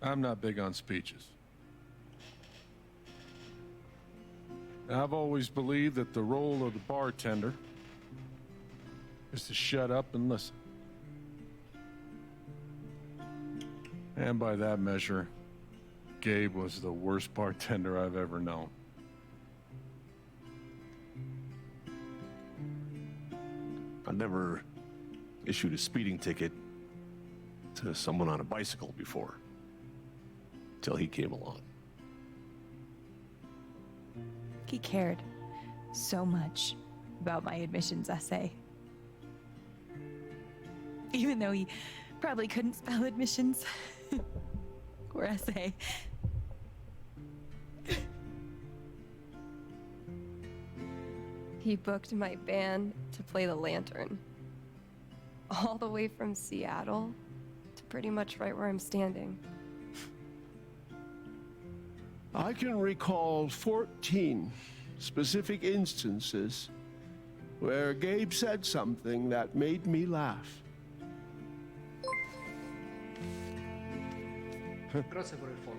I'm not big on speeches. I've always believed that the role of the bartender is to shut up and listen. And by that measure, Gabe was the worst bartender I've ever known. I never issued a speeding ticket to someone on a bicycle before, till he came along. He cared so much about my admissions essay. Even though he probably couldn't spell admissions or essay. He booked my band to play the Lantern. All the way from Seattle to pretty much right where I'm standing. I can recall 14 specific instances where Gabe said something that made me laugh. Grazie por el follow.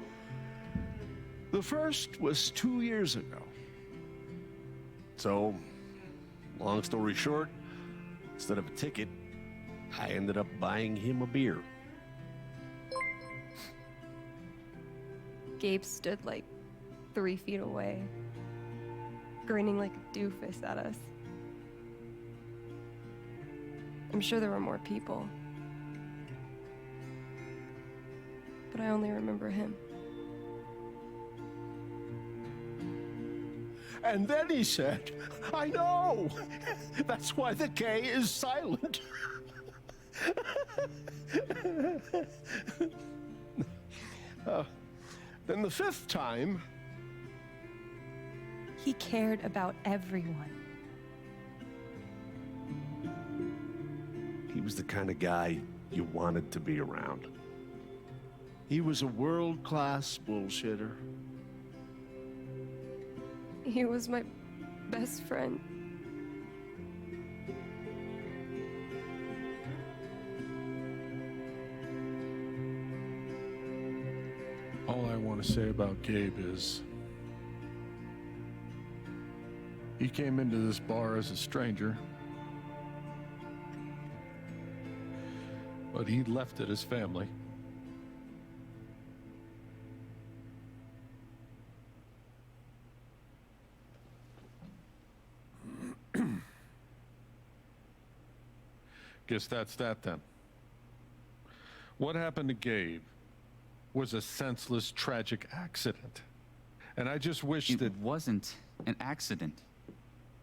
The first was 2 years ago. So, long story short, instead of a ticket, I ended up buying him a beer. Gabe stood like 3 feet away, grinning like a doofus at us. I'm sure there were more people, but I only remember him. And then he said, I know! That's why the K is silent. Then the fifth time... He cared about everyone. He was the kind of guy you wanted to be around. He was a world-class bullshitter. He was my best friend. All I want to say about Gabe is he came into this bar as a stranger, but he left it as family. Guess that's that then. What happened to Gabe was a senseless, tragic accident. And I just wish that... It wasn't an accident.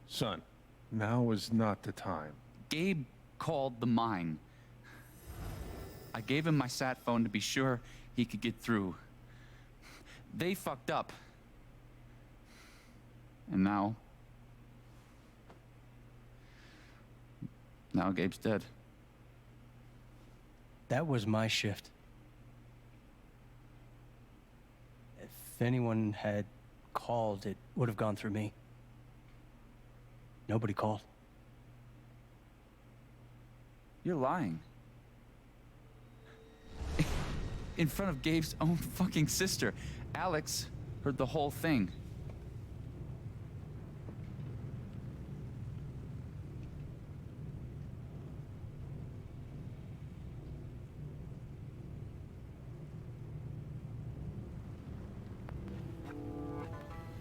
Son, now is not the time. Gabe called the mine. I gave him my sat phone to be sure he could get through. They fucked up. And now Gabe's dead. That was my shift. If anyone had called, it would have gone through me. Nobody called. You're lying. In front of Gabe's own fucking sister. Alex heard the whole thing.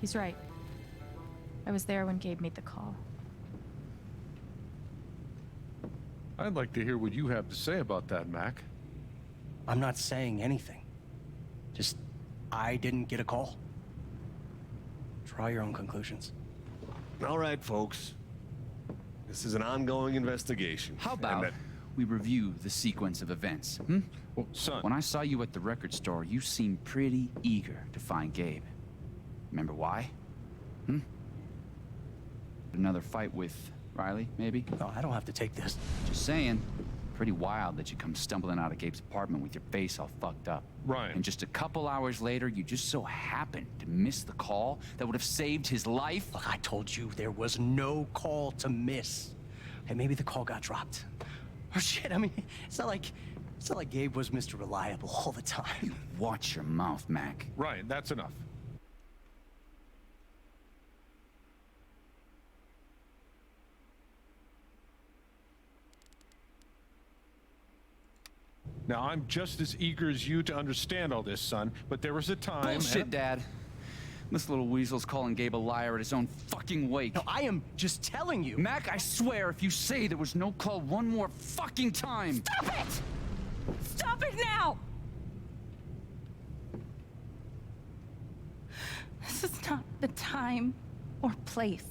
He's right. I was there when Gabe made the call. I'd like to hear what you have to say about that, Mac. I'm not saying anything. Just, I didn't get a call. Draw your own conclusions. All right, folks. This is an ongoing investigation. How about we review the sequence of events, Well, son... When I saw you at the record store, you seemed pretty eager to find Gabe. Remember why? Another fight with Riley, maybe? No, I don't have to take this. Just saying. Pretty wild that you come stumbling out of Gabe's apartment with your face all fucked up. Ryan. And just a couple hours later, you just so happened to miss the call that would have saved his life. Look, I told you there was no call to miss. Hey, maybe the call got dropped. Or shit, I mean, it's not like It's not like Gabe was Mr. Reliable all the time. Watch your mouth, Mac. Ryan, that's enough. Now, I'm just as eager as you to understand all this, son, but there was a time... Bullshit, Dad. This little weasel's calling Gabe a liar at his own fucking wake. No, I am just telling you. Mac, I swear, if you say there was no call one more fucking time... Stop it! Stop it now! This is not the time or place.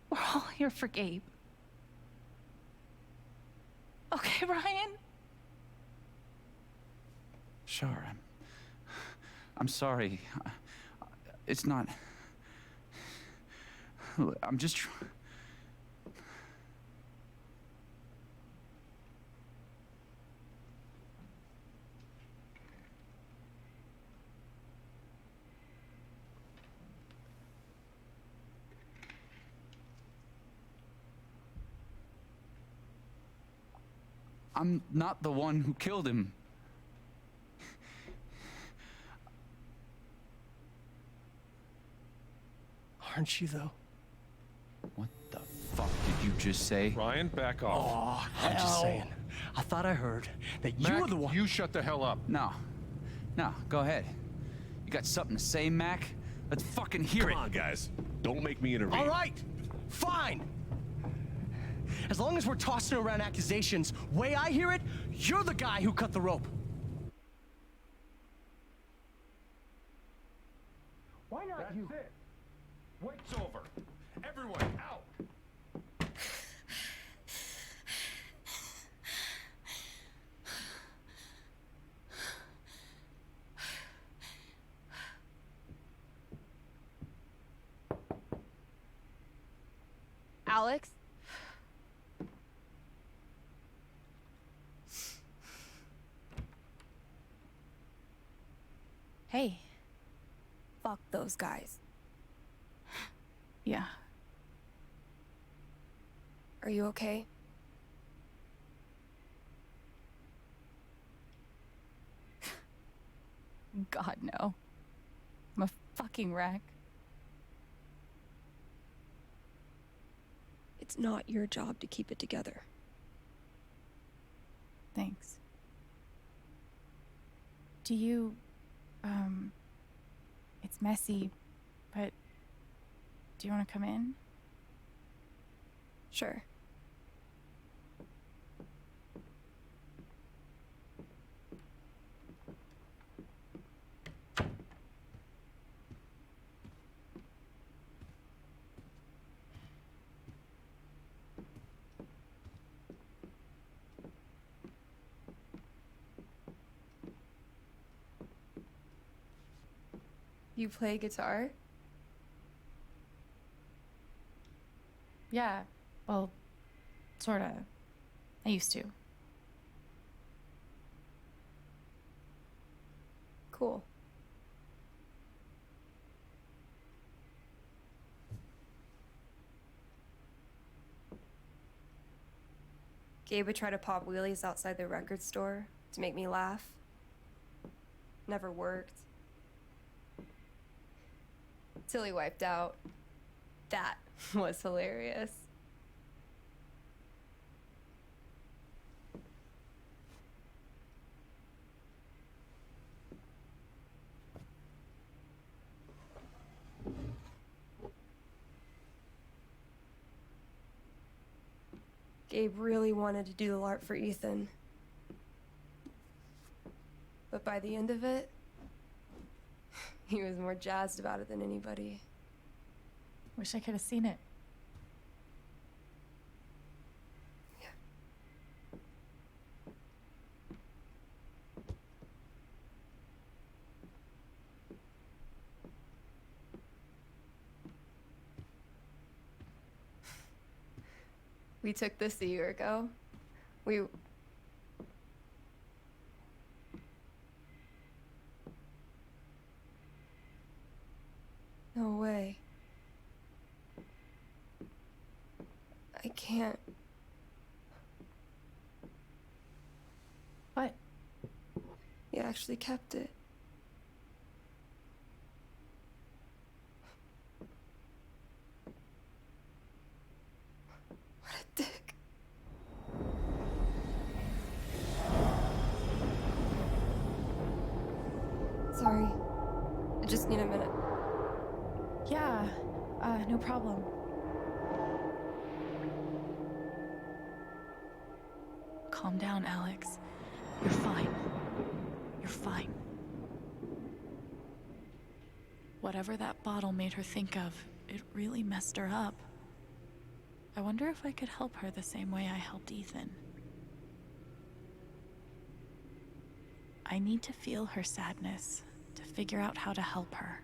We're all here for Gabe. Okay, Ryan? Sure, I'm sorry. It's not... I'm just... I'm not the one who killed him. Aren't you, though? What the fuck did you just say? Ryan, back off. Oh, I'm just saying. I thought I heard that you Mac, were the one. you shut the hell up. No. No, go ahead. You got something to say, Mac? Let's fucking hear Come it. on, guys. Don't make me intervene. All right, fine. As long as we're tossing around accusations, way I hear it, you're the guy who cut the rope. Why not That's you? it. Wait's over. Everyone, out. Alex? Hey. Fuck those guys. Yeah. Are you okay? God, no. I'm a fucking wreck. It's not your job to keep it together. Thanks. Do you, it's messy, but do you want to come in? Sure. You play guitar? Yeah, well, sorta. I used to. Cool. Gabe would try to pop wheelies outside the record store to make me laugh. Never worked. Till he wiped out. That was hilarious. Gabe really wanted to do the LARP for Ethan. But by the end of it, he was more jazzed about it than anybody. Wish I could have seen it. We took this a year ago. No way. I can't. actually kept it. What a dick. Sorry. I just need a minute. Yeah, no problem. Calm down, Alex. You're fine. You're fine. Whatever that bottle made her think of, it really messed her up. I wonder if I could help her the same way I helped Ethan. I need to feel her sadness to figure out how to help her.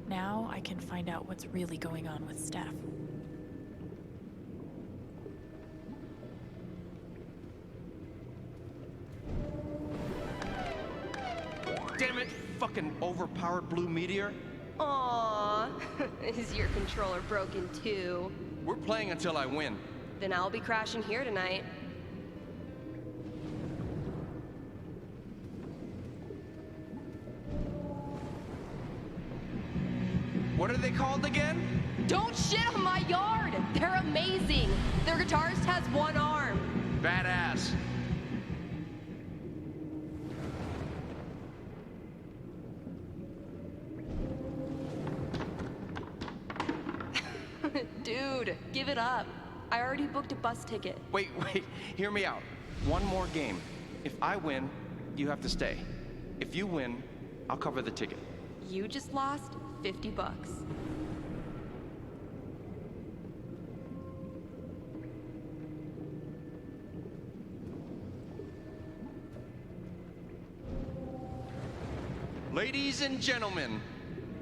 Now I can find out what's really going on with Steph. Damn it, fucking overpowered blue meteor. Aww. Is your controller broken too? We're playing until I win. Then I'll be crashing here tonight. What are they called again? Don't shit on my yard! They're amazing! Their guitarist has one arm. Badass. Dude, give it up. I already booked a bus ticket. Wait, hear me out. One more game. If I win, you have to stay. If you win, I'll cover the ticket. You just lost $50. Ladies and gentlemen,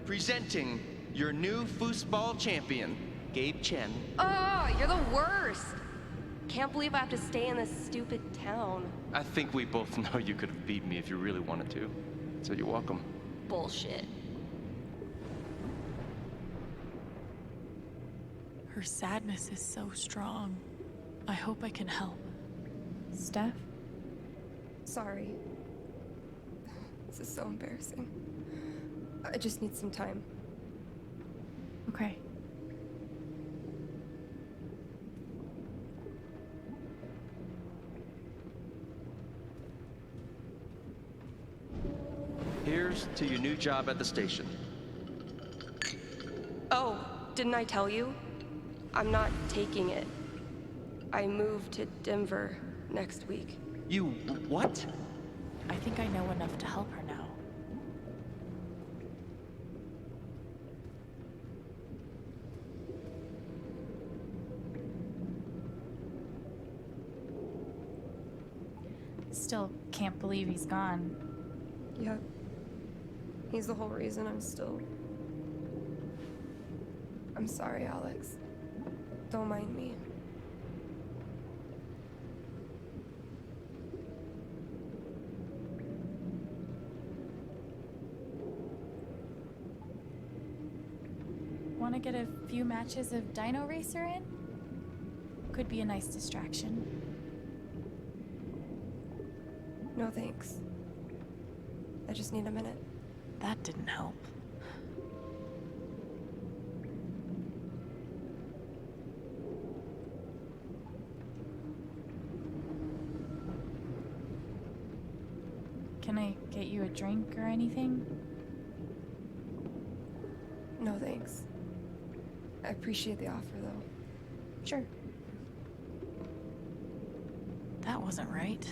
presenting your new foosball champion, Gabe Chen. Oh, you're the worst! Can't believe I have to stay in this stupid town. I think we both know you could have beat me if you really wanted to. So you're welcome. Bullshit. Her sadness is so strong. I hope I can help. Steph? Sorry. This is so embarrassing. I just need some time. Okay. Here's to your new job at the station. Oh, didn't I tell you? I'm not taking it. I move to Denver next week. You what? I think I know enough to help her now. Still can't believe he's gone. Yeah. He's the whole reason I'm still... I'm sorry, Alex. Don't mind me. Want to get a few matches of Dino Racer in? Could be a nice distraction. No thanks. I just need a minute. That didn't help. Can I get you a drink or anything? No thanks. I appreciate the offer, though. Sure. That wasn't right.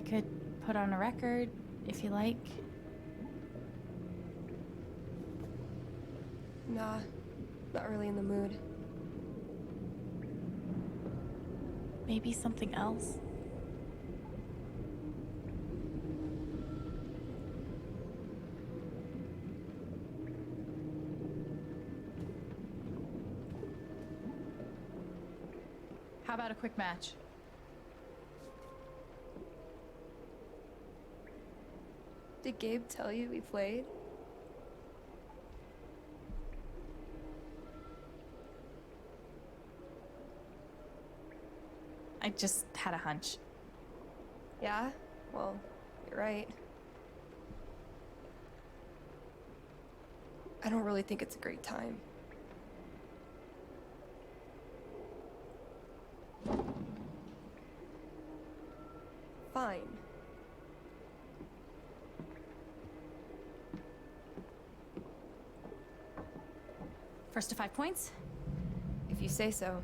I could put on a record, if you like. Nah, not really in the mood. Maybe something else. How about a quick match? Did Gabe tell you we played? I just had a hunch. Yeah? Well, you're right. I don't really think it's a great time. Fine. First to 5 points? If you say so.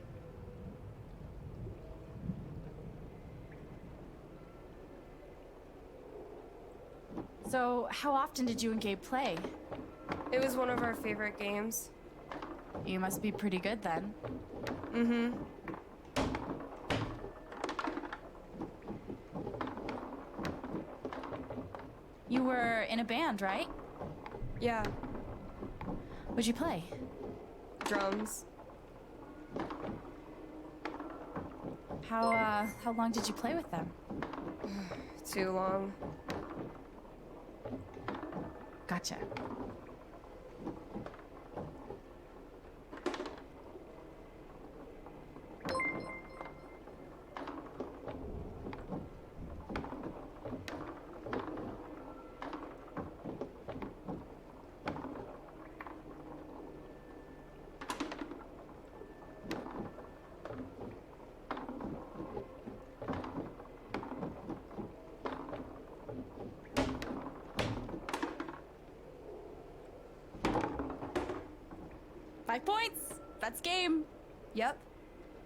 So, how often did you and Gabe play? It was one of our favorite games. You must be pretty good then. Mm-hmm. You were in a band, right? Yeah, What'd you play? drums. How long did you play with them? Too long. Gotcha. Five points! That's game! Yep.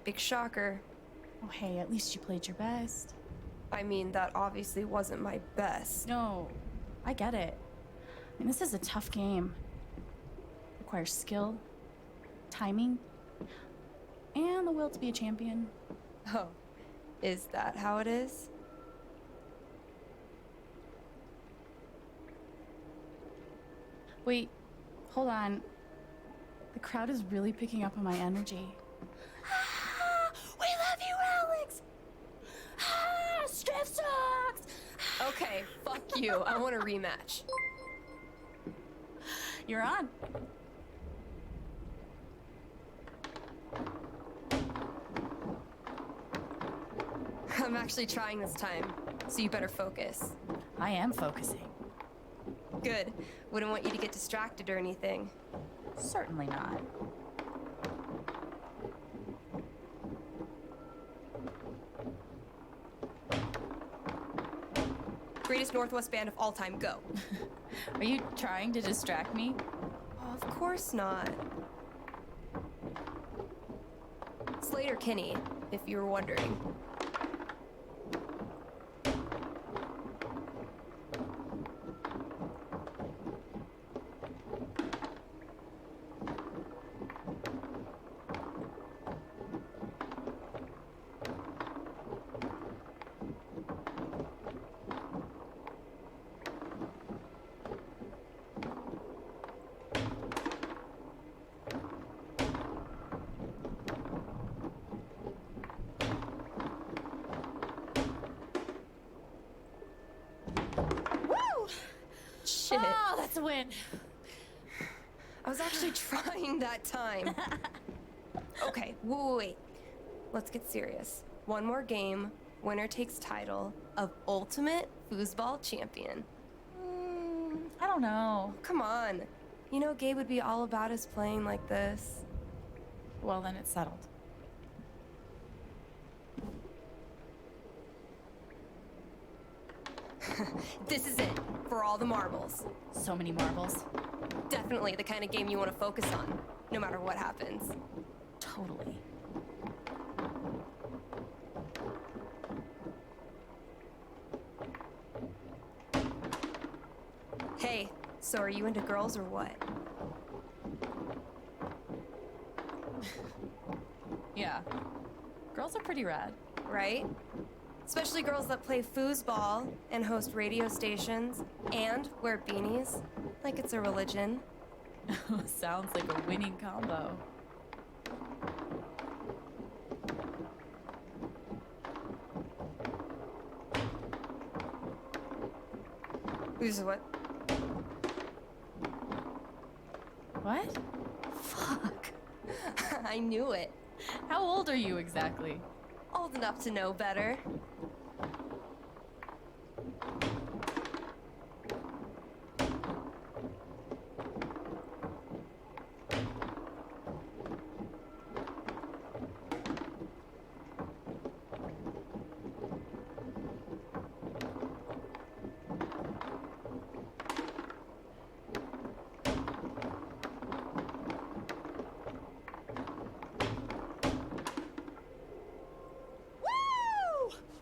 Big shocker. Oh, hey, at least you played your best. I mean, that obviously wasn't my best. No, I get it. I mean, this is a tough game. Requires skill, timing, and the will to be a champion. Oh, is that how it is? Wait, hold on. The crowd is really picking up on my energy. We love you, Alex! Strip sucks! Okay, fuck you. I want a rematch. You're on. I'm actually trying this time, so you better focus. I am focusing. Good. Wouldn't want you to get distracted or anything. Certainly not. Greatest Northwest band of all time, go. Are you trying to distract me? Oh, of course not. Slater Kinney, if you were wondering. Woo! Shit. Oh, that's a win. I was actually trying that time. Okay, wait. Let's get serious. One more game, winner takes title of Ultimate Foosball Champion. I don't know. Come on. You know Gabe would be all about us playing like this. Well, then it's settled. This is it, for all the marbles. So many marbles. Definitely the kind of game you want to focus on, no matter what happens. Totally. So are you into girls or what? Yeah. Girls are pretty rad. Right? Especially girls that play foosball and host radio stations and wear beanies like it's a religion. Sounds like a winning combo. Who's what? What? Fuck. I knew it. How old are you exactly? Old enough to know better.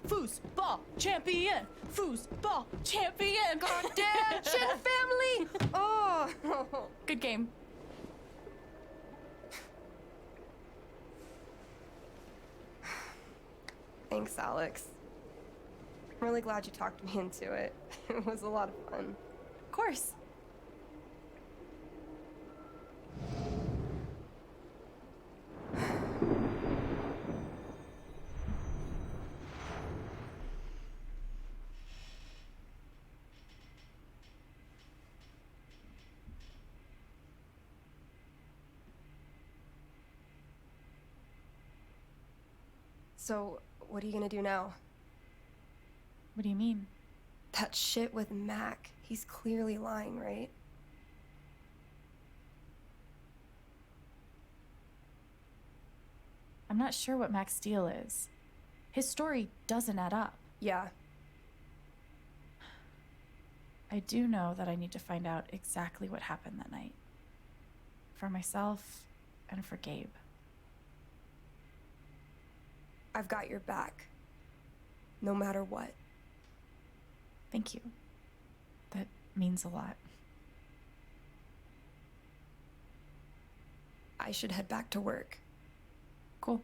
Foosball champion! Foosball champion! Goddamn Shin family! Oh! Good game. Thanks, Alex. I'm really glad you talked me into it. It was a lot of fun. Of course. So, what are you gonna do now? What do you mean? That shit with Mac, he's clearly lying, right? I'm not sure what Max Steel is. His story doesn't add up. Yeah. I do know that I need to find out exactly what happened that night. For myself and for Gabe. I've got your back. No matter what. Thank you. That means a lot. I should head back to work. Cool.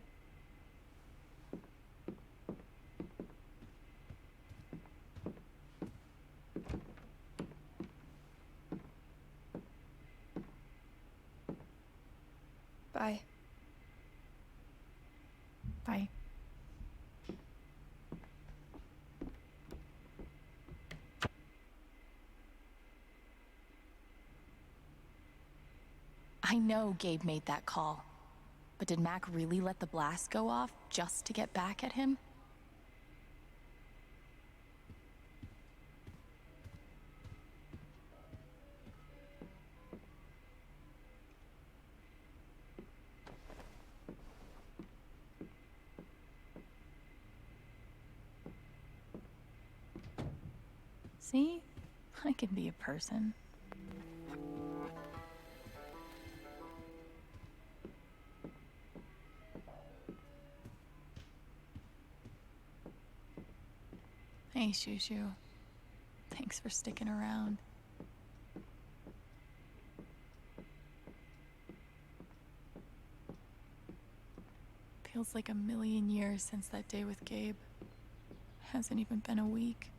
Bye. Bye. I know Gabe made that call, but did Mac really let the blast go off just to get back at him? See? I can be a person. Hey, Shushu. Thanks for sticking around. Feels like a million years since that day with Gabe. Hasn't even been a week.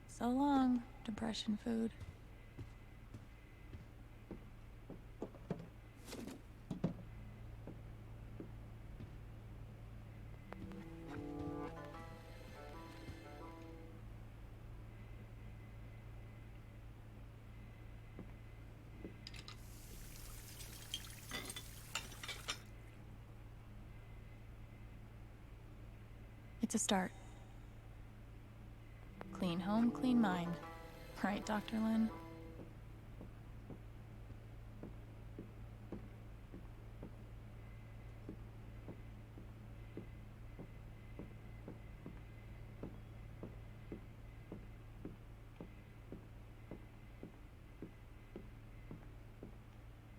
So long, depression food. It's a start. Clean home, clean mind. Right, Dr. Lin?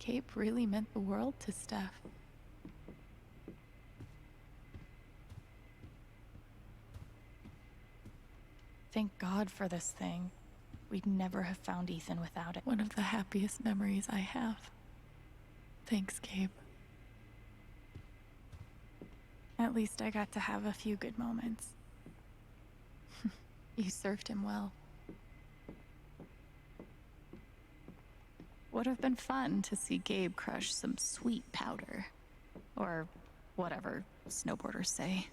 Gabe really meant the world to Steph. Thank God for this thing. We'd never have found Ethan without it. One of the happiest memories I have. Thanks, Gabe. At least I got to have a few good moments. You served him well. Would have been fun to see Gabe crush some sweet powder. Or whatever snowboarders say.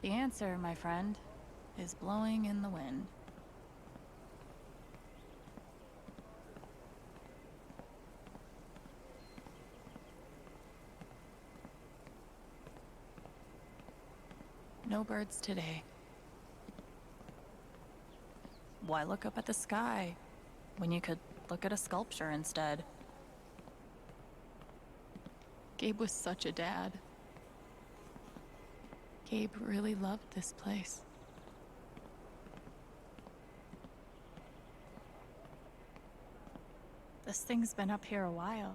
The answer, my friend, is blowing in the wind. No birds today. Why look up at the sky when you could look at a sculpture instead? Gabe was such a dad. Gabe really loved this place. This thing's been up here a while.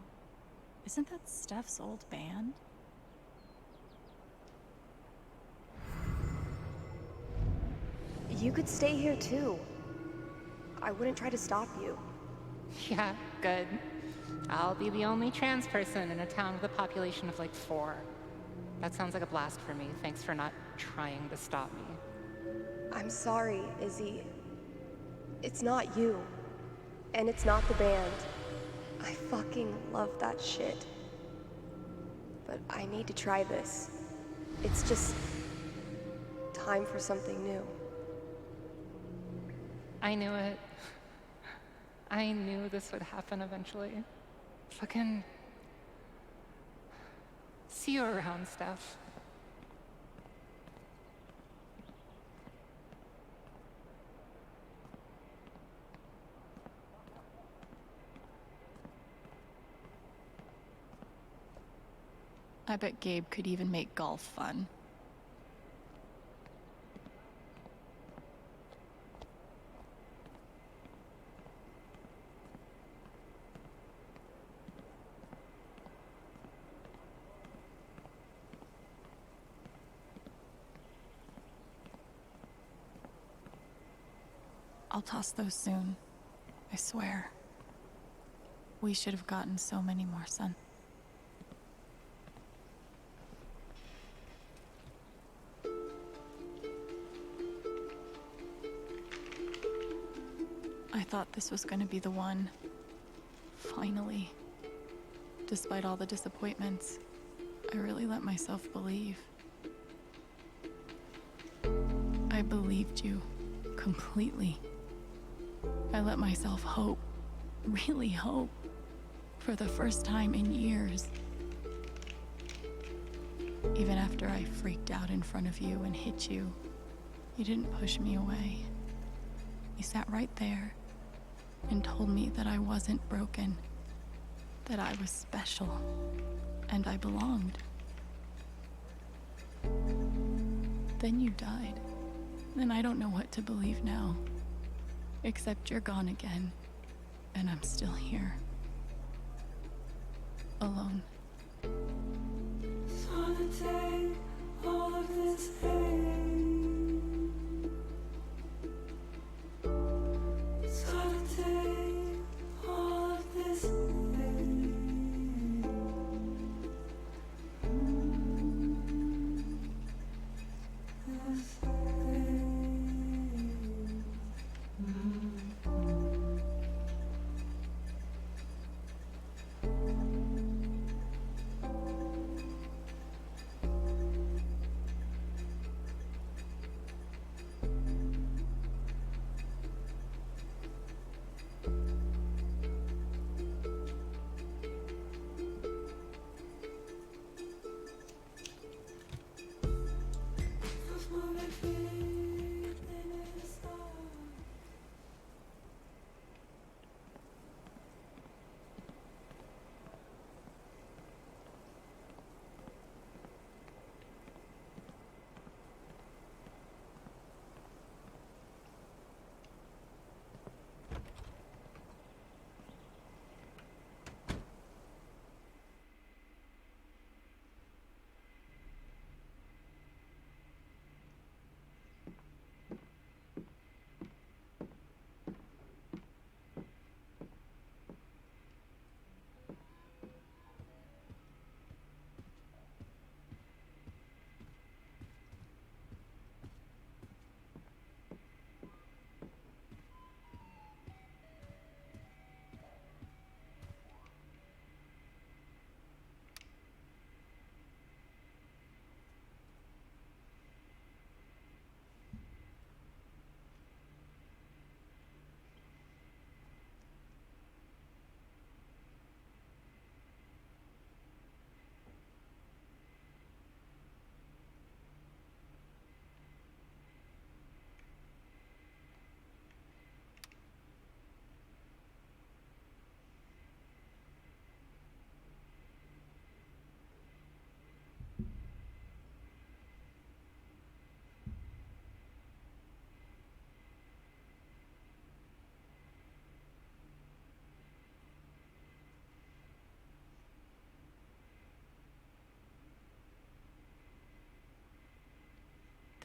Isn't that Steph's old band? You could stay here too. I wouldn't try to stop you. Yeah, good. I'll be the only trans person in a town with a population of like 4. That sounds like a blast for me. Thanks for not trying to stop me. I'm sorry, Izzy. It's not you. And it's not the band. I fucking love that shit. But I need to try this. It's just time for something new. I knew it. I knew this would happen eventually. Fucking... See you around, Steph. I bet Gabe could even make golf fun. I'll toss those soon. I swear. We should have gotten so many more sun. I thought this was going to be the one. Finally. Despite all the disappointments, I really let myself believe. I believed you completely. I let myself hope, really hope, for the first time in years. Even after I freaked out in front of you and hit you, you didn't push me away. You sat right there and told me that I wasn't broken, that I was special, and I belonged. Then you died, and I don't know what to believe now. Except you're gone again, and I'm still here. Alone. All of this pain.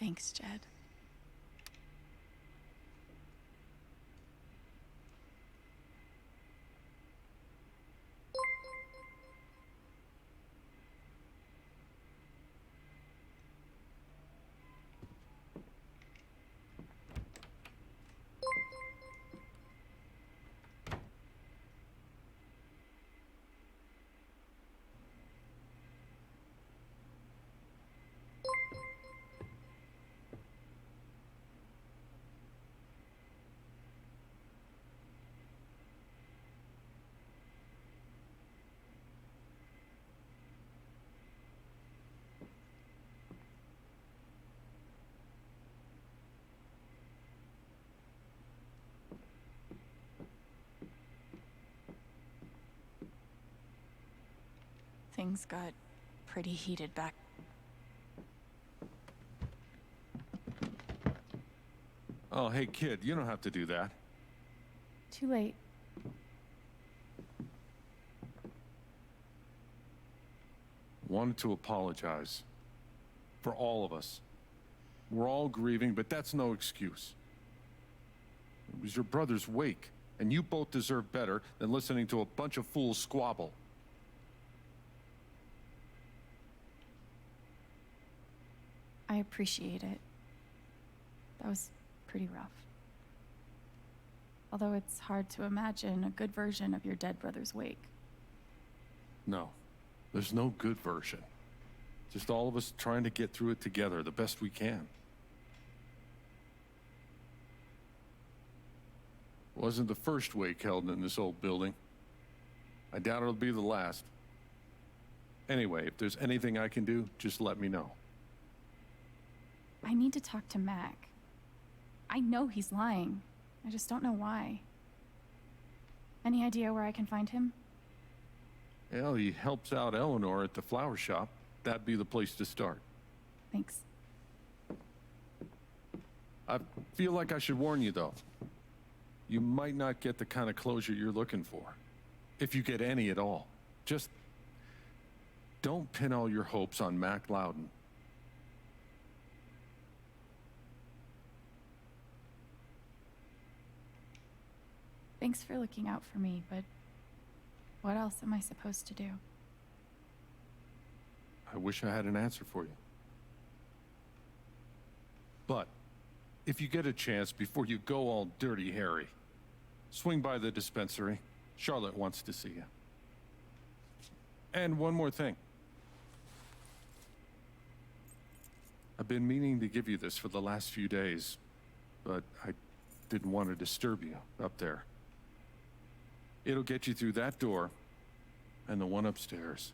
Thanks, Jed. Things got pretty heated back. Oh, hey, kid, you don't have to do that. Too late. Wanted to apologize. For all of us. We're all grieving, but that's no excuse. It was your brother's wake, and you both deserve better than listening to a bunch of fools squabble. I appreciate it. That was pretty rough. Although it's hard to imagine a good version of your dead brother's wake. No, there's no good version. Just all of us trying to get through it together the best we can. Wasn't the first wake held in this old building. I doubt it'll be the last. Anyway, if there's anything I can do, just let me know. I need to talk to Mac. I know he's lying. I just don't know why. Any idea where I can find him? Well, he helps out Eleanor at the flower shop. That'd be the place to start. Thanks. I feel like I should warn you, though. You might not get the kind of closure you're looking for. If you get any at all. Just don't pin all your hopes on Mac Loudon. Thanks for looking out for me, but what else am I supposed to do? I wish I had an answer for you. But if you get a chance before you go all dirty Harry, swing by the dispensary. Charlotte wants to see you. And one more thing. I've been meaning to give you this for the last few days, but I didn't want to disturb you up there. It'll get you through that door and the one upstairs.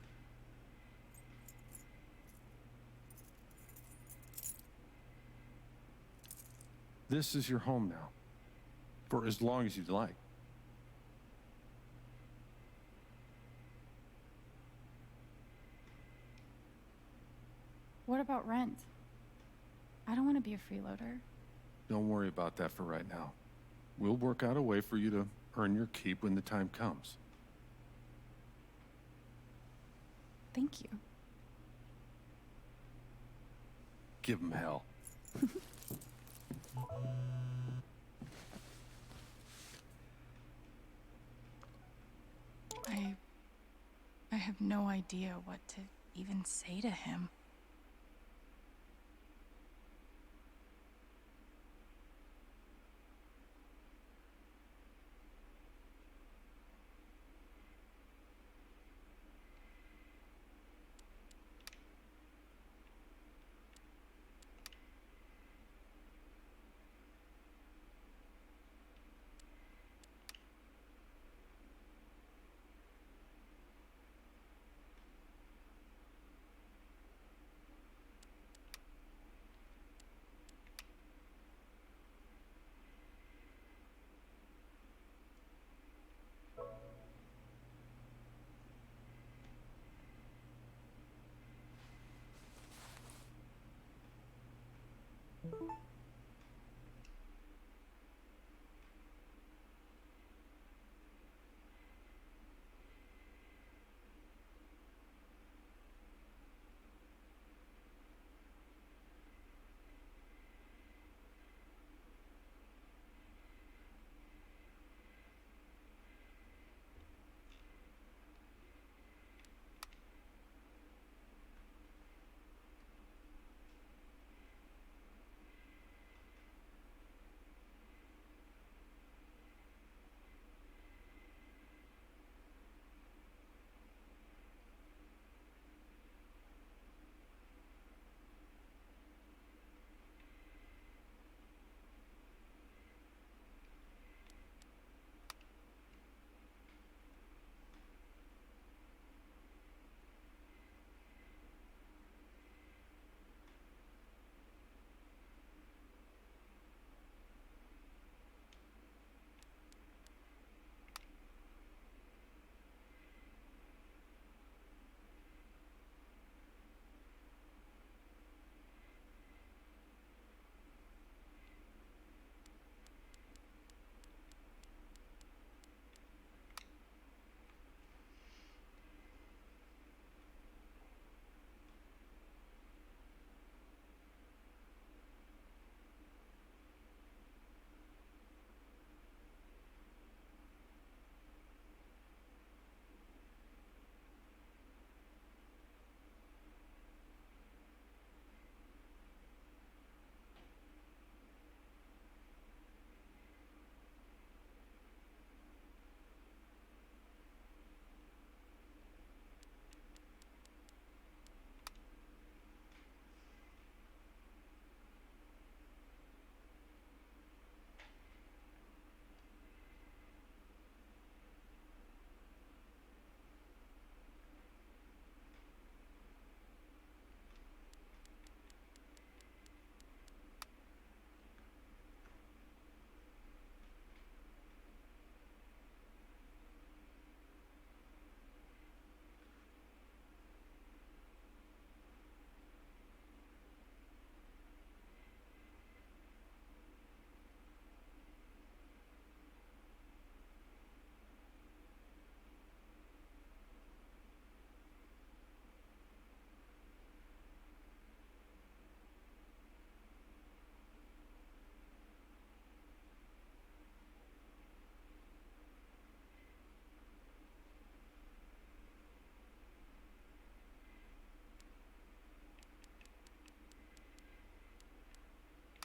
This is your home now, for as long as you'd like. What about rent? I don't want to be a freeloader. Don't worry about that for right now. We'll work out a way for you to earn your keep when the time comes. Thank you. Give 'em hell. I have no idea what to even say to him.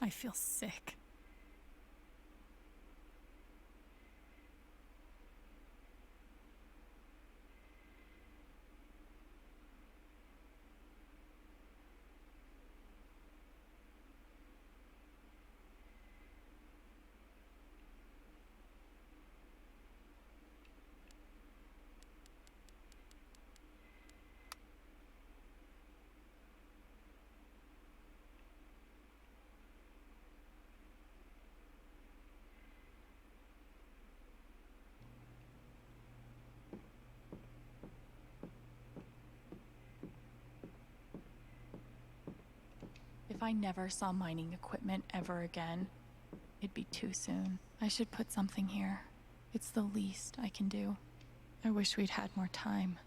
I feel sick. If I never saw mining equipment ever again, it'd be too soon. I should put something here. It's the least I can do. I wish we'd had more time.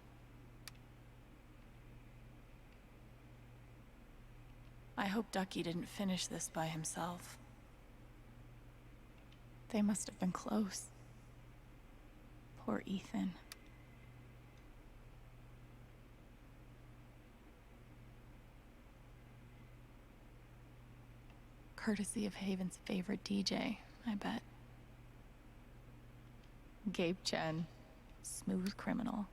I hope Ducky didn't finish this by himself. They must have been close. Poor Ethan. Courtesy of Haven's favorite DJ, I bet. Gabe Chen, smooth criminal.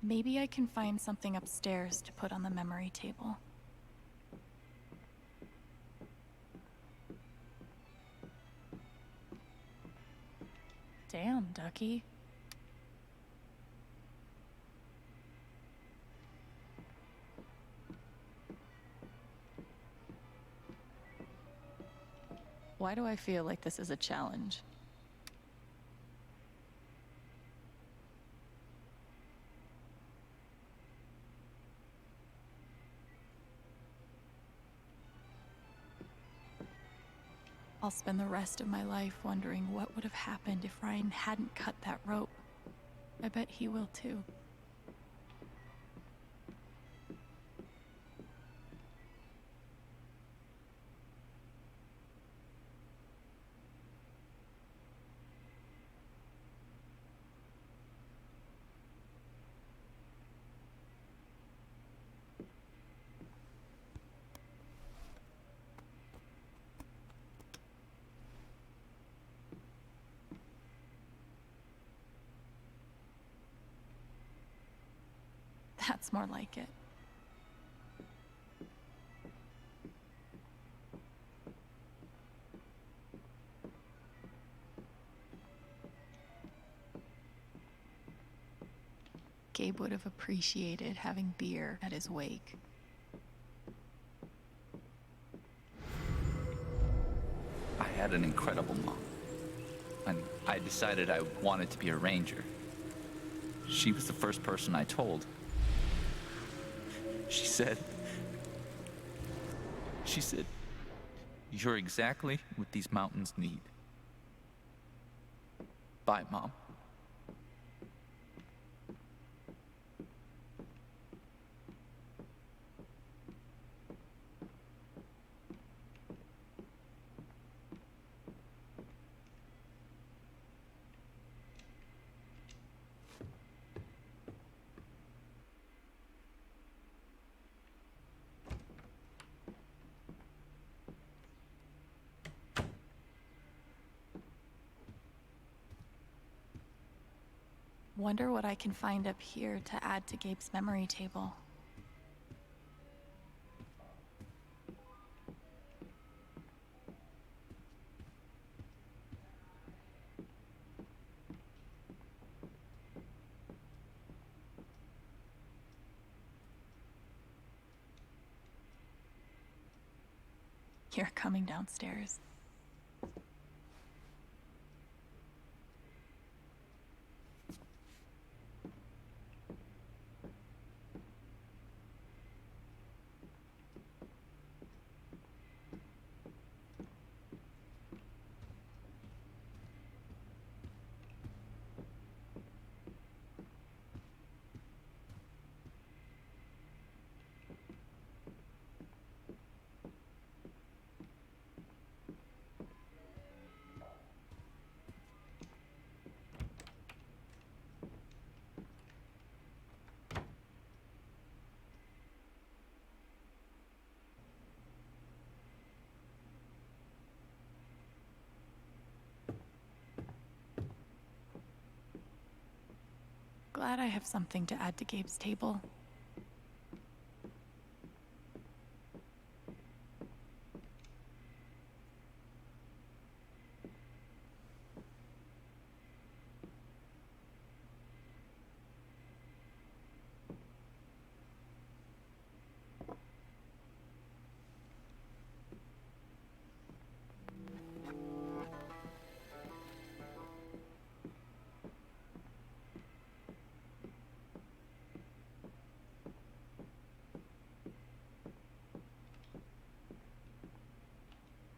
Maybe I can find something upstairs to put on the memory table. Damn, Ducky. Why do I feel like this is a challenge? I'll spend the rest of my life wondering what would have happened if Ryan hadn't cut that rope. I bet he will too. That's more like it. Gabe would have appreciated having beer at his wake. I had an incredible mom. When I decided I wanted to be a ranger, she was the first person I told. She said, "You're exactly what these mountains need." Bye, Mom. Wonder what I can find up here to add to Gabe's memory table. You're coming downstairs. Glad I have something to add to Gabe's table.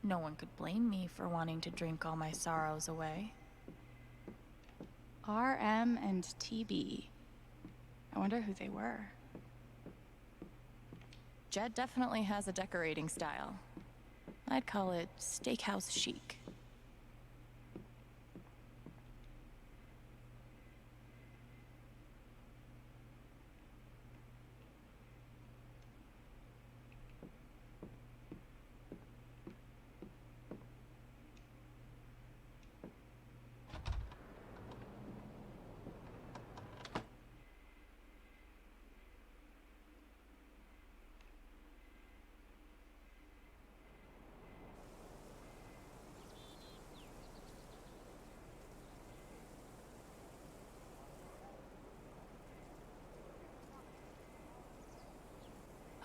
No one could blame me for wanting to drink all my sorrows away. RM and TB. I wonder who they were. Jed definitely has a decorating style. I'd call it steakhouse chic.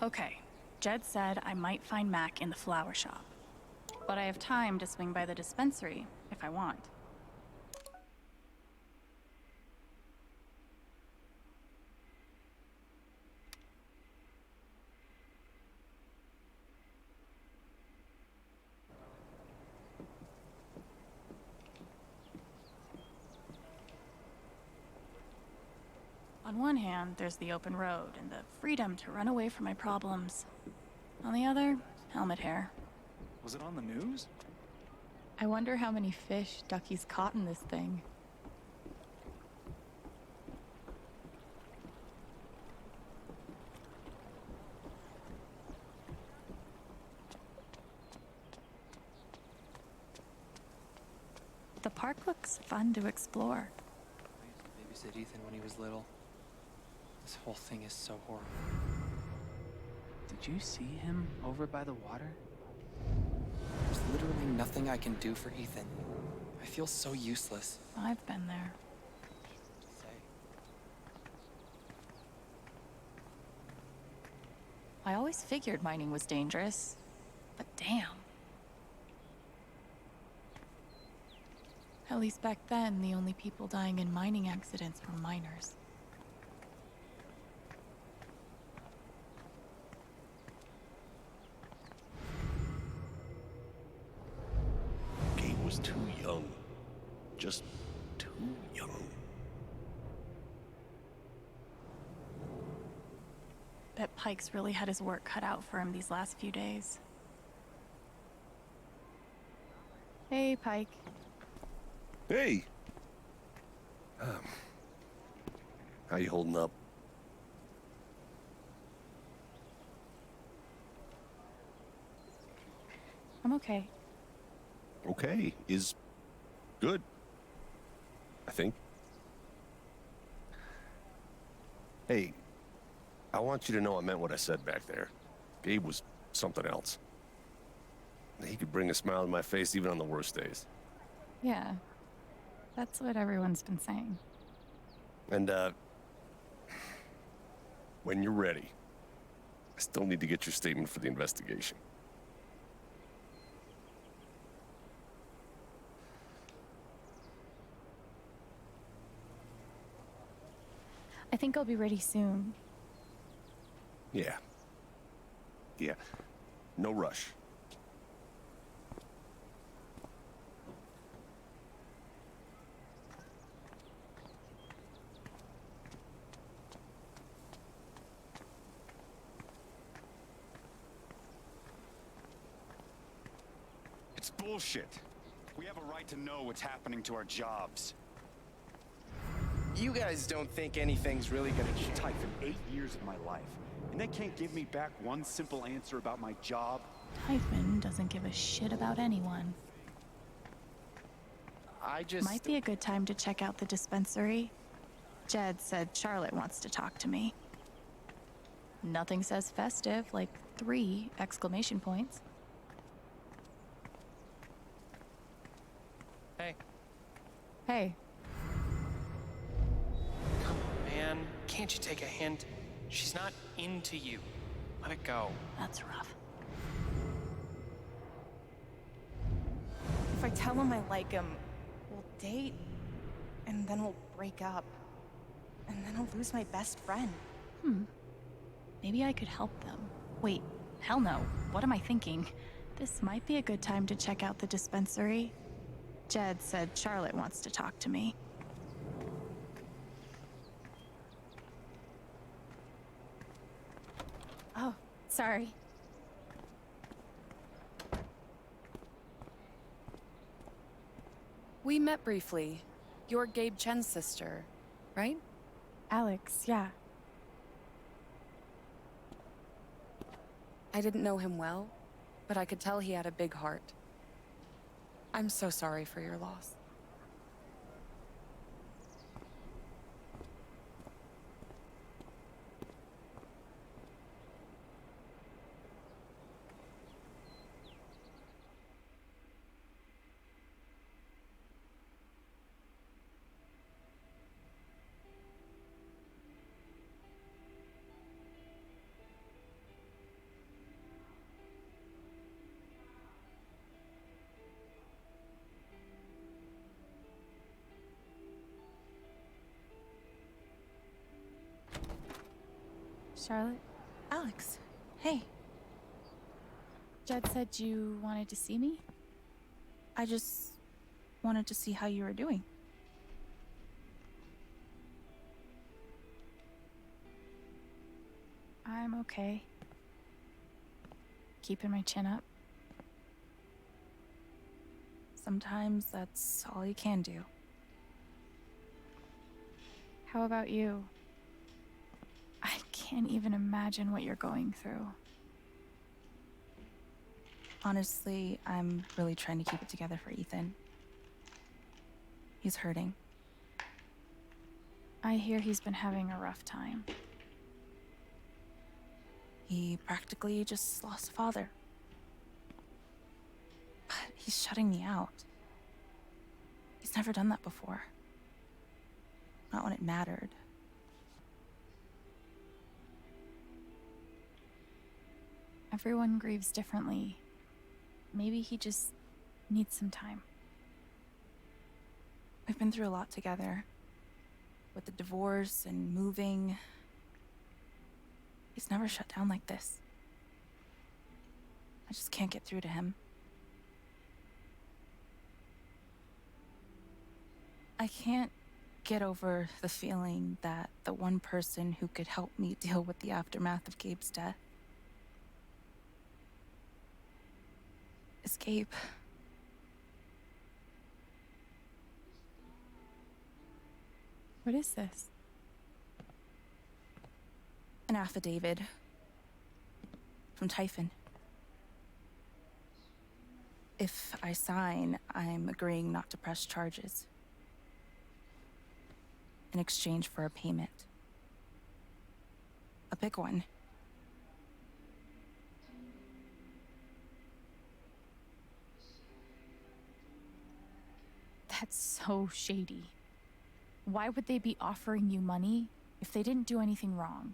Okay, Jed said I might find Mac in the flower shop. But I have time to swing by the dispensary if I want. On one hand, there's the open road and the freedom to run away from my problems. On the other, helmet hair. Was it on the news? I wonder how many fish Ducky's caught in this thing. The park looks fun to explore. I used to babysit Ethan when he was little. This whole thing is so horrible. Did you see him over by the water? There's literally nothing I can do for Ethan. I feel so useless. I've been there. I always figured mining was dangerous, but damn. At least back then, the only people dying in mining accidents were miners. Gabe was too young. Just too young. Bet Pike's really had his work cut out for him these last few days. Hey, Pike. Hey! How you holding up? I'm okay. Okay is good, I think. Hey, I want you to know I meant what I said back there. Gabe was something else. He could bring a smile to my face even on the worst days. Yeah, that's what everyone's been saying. And, when you're ready, I still need to get your statement for the investigation. I think I'll be ready soon. Yeah. Yeah. No rush. It's bullshit. We have a right to know what's happening to our jobs. You guys don't think anything's really gonna change? Typhon, 8 years of my life, and they can't give me back one simple answer about my job? Typhon doesn't give a shit about anyone. I just... Might be a good time to check out the dispensary. Jed said Charlotte wants to talk to me. Nothing says festive like 3 exclamation points. Hey. Hey, Come on, man. Can't you take a hint? She's not into you. Let it go. that's rough. If I tell him I like him, we'll date, and then we'll break up. And then I'll lose my best friend. Maybe I could help them. Wait, hell no. What am I thinking? This might be a good time to check out the dispensary. Jed said Charlotte wants to talk to me. Oh, sorry. We met briefly. You're Gabe Chen's sister, right? Alex, yeah. I didn't know him well, but I could tell he had a big heart. I'm so sorry for your loss. Charlotte? Alex, hey. Jed said you wanted to see me? I just wanted to see how you were doing. I'm okay. Keeping my chin up. Sometimes that's all you can do. How about you? I can't even imagine what you're going through. Honestly, I'm really trying to keep it together for Ethan. He's hurting. I hear he's been having a rough time. He practically just lost a father. But he's shutting me out. He's never done that before. Not when it mattered. Everyone grieves differently. Maybe he just needs some time. We've been through a lot together. With the divorce and moving. He's never shut down like this. I just can't get through to him. I can't get over the feeling that the one person who could help me deal with the aftermath of Gabe's death is Gabe. What is this? An affidavit from Typhon. If I sign, I'm agreeing not to press charges in exchange for a payment. A big one. That's so shady. Why would they be offering you money if they didn't do anything wrong?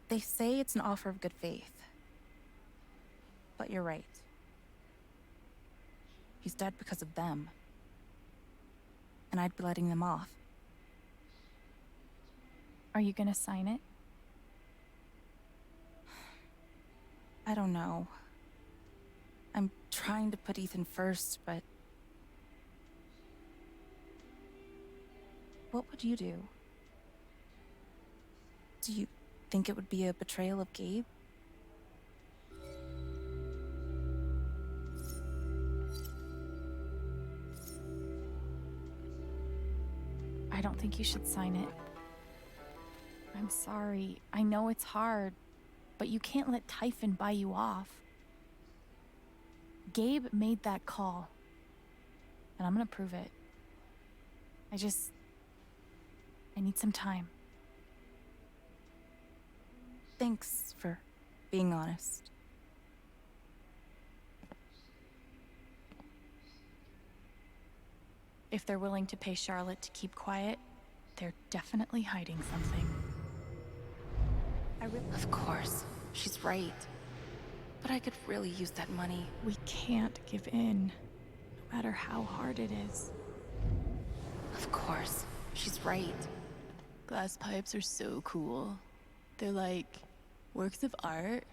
They say it's an offer of good faith. But you're right. He's dead because of them. And I'd be letting them off. Are you gonna sign it? I don't know. I'm trying to put Ethan first, but... What would you do? Do you think it would be a betrayal of Gabe? I don't think you should sign it. I'm sorry. I know it's hard, but you can't let Typhon buy you off. Gabe made that call, and I'm gonna prove it. need some time. Thanks for being honest. If they're willing to pay Charlotte to keep quiet, they're definitely hiding something. Of course, she's right. But I could really use that money. We can't give in, no matter how hard it is. Of course, she's right. Glass pipes are so cool. They're like works of art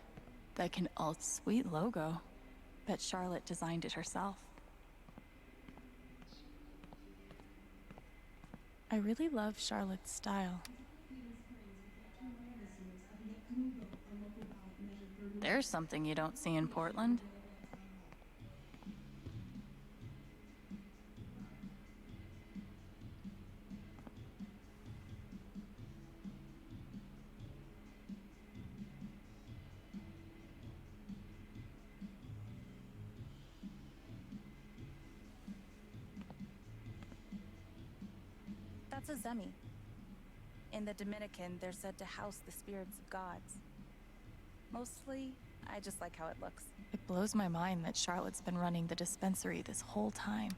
that can all. Sweet logo. Bet Charlotte designed it herself. I really love Charlotte's style. There's something you don't see in Portland. That's a zemi. In the Dominican, they're said to house the spirits of gods. Mostly, I just like how it looks. It blows my mind that Charlotte's been running the dispensary this whole time.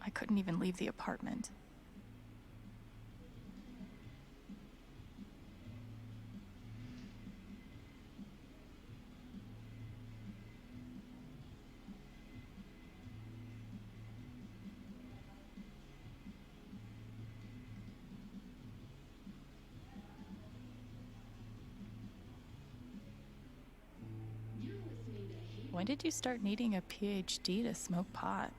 I couldn't even leave the apartment. When did you start needing a PhD to smoke pot?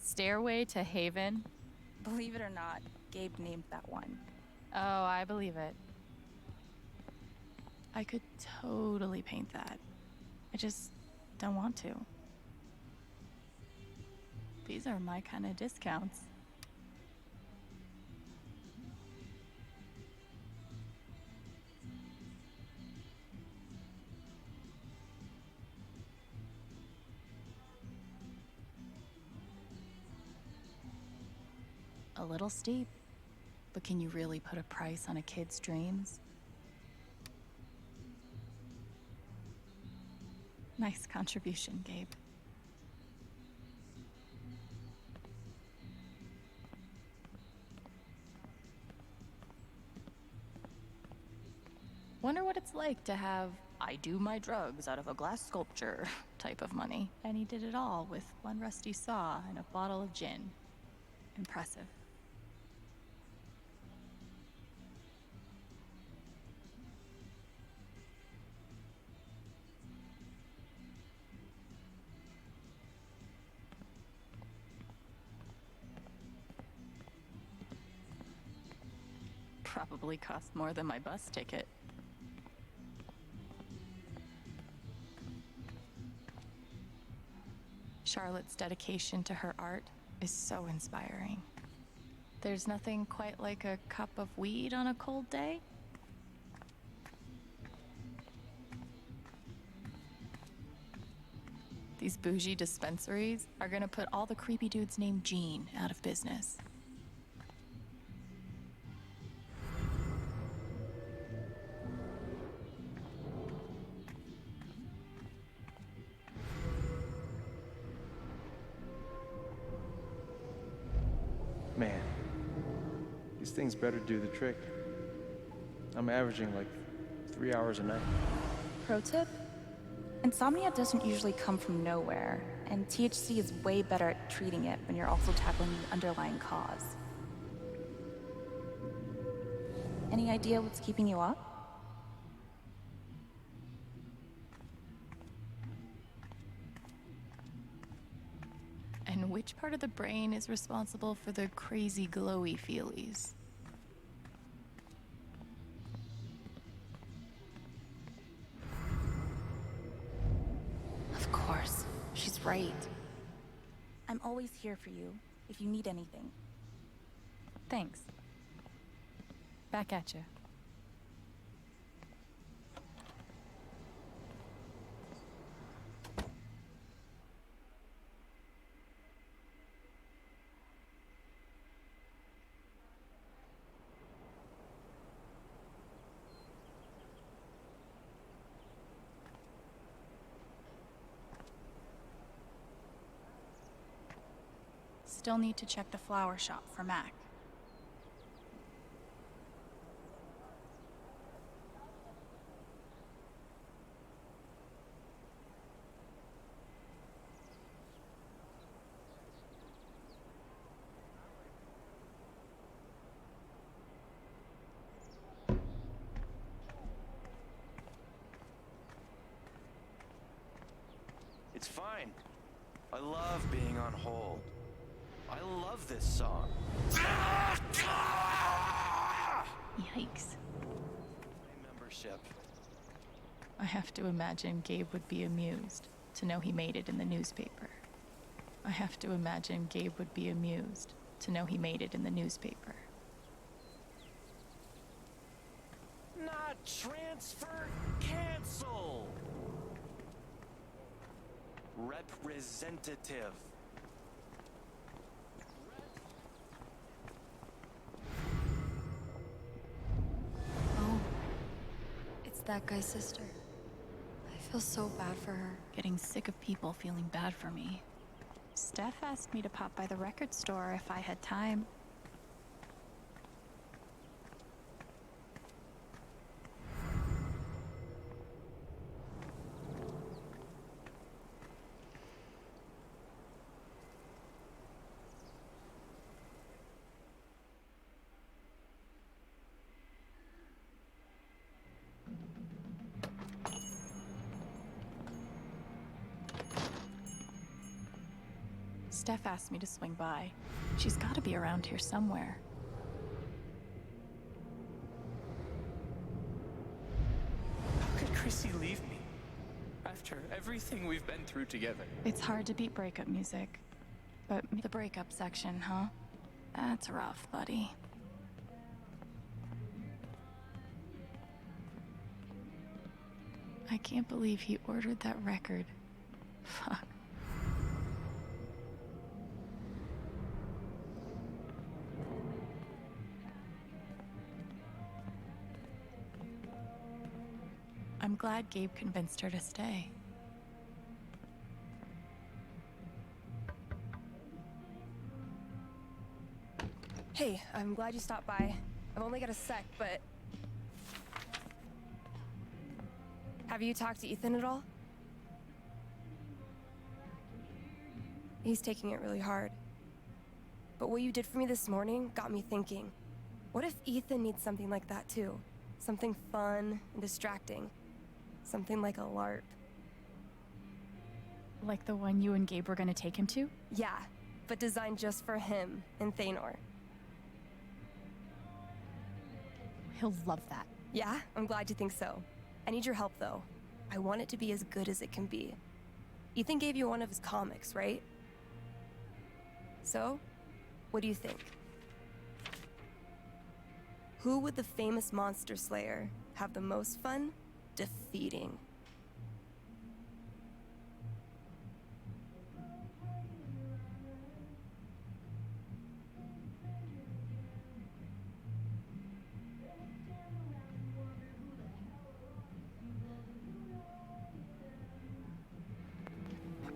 Stairway to Haven? Believe it or not, Gabe named that one. Oh, I believe it. I could totally paint that. I just don't want to. These are my kind of discounts. A little steep, but can you really put a price on a kid's dreams? Nice contribution, Gabe. Wonder what it's like to have I do my drugs out of a glass sculpture type of money. And he did it all with one rusty saw and a bottle of gin. Impressive. Probably cost more than my bus ticket. Charlotte's dedication to her art is so inspiring. There's nothing quite like a cup of weed on a cold day. These bougie dispensaries are gonna put all the creepy dudes named Gene out of business. Man, these things better do the trick. I'm averaging like 3 hours a night. Pro tip? Insomnia doesn't usually come from nowhere, and THC is way better at treating it when you're also tackling the underlying cause. Any idea what's keeping you up? And which part of the brain is responsible for the crazy glowy feelies? right. I'm always here for you if you need anything. Thanks. Back at you. Still need to check the flower shop for Mac. It's fine. I love being on hold. I love this song. Yikes. Membership. I have to imagine Gabe would be amused to know he made it in the newspaper. I have to imagine Gabe would be amused to know he made it in the newspaper. Not transfer, cancel. Representative. Oh, it's that guy's sister. I feel so bad for her. Getting sick of people feeling bad for me. Steph asked me to pop by the record store if I had time. Steph asked me to swing by. She's got to be around here somewhere. How could Chrissy leave me? After everything we've been through together. It's hard to beat breakup music. But the breakup section, huh? That's rough, buddy. I can't believe he ordered that record. Fuck. I'm glad Gabe convinced her to stay. Hey, I'm glad you stopped by. I've only got a sec, but... Have you talked to Ethan at all? He's taking it really hard. But what you did for me this morning got me thinking. What if Ethan needs something like that too? Something fun and distracting. Something like a LARP. Like the one you and Gabe were gonna take him to? Yeah, but designed just for him and Thanor. He'll love that. Yeah, I'm glad you think so. I need your help, though. I want it to be as good as it can be. Ethan gave you one of his comics, right? So, what do you think? Who would the famous monster slayer have the most fun defeating?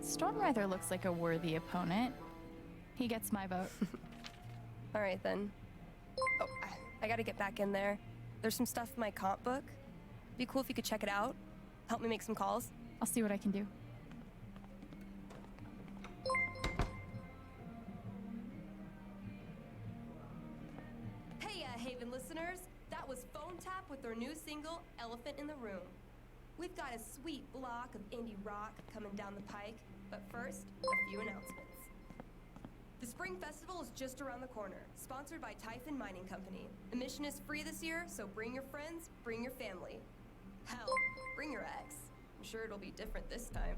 Stormrider looks like a worthy opponent. He gets my vote. All right, then. Oh, I gotta get back in there. There's some stuff in my comp book. Be cool if you could check it out. Help me make some calls. I'll see what I can do. Hey, Haven listeners. That was Phone Tap with their new single, Elephant in the Room. We've got a sweet block of indie rock coming down the pike, but first, a few announcements. The Spring Festival is just around the corner, sponsored by Typhon Mining Company. Admission is free this year, so bring your friends, bring your family. Hell, bring your ex. I'm sure it'll be different this time.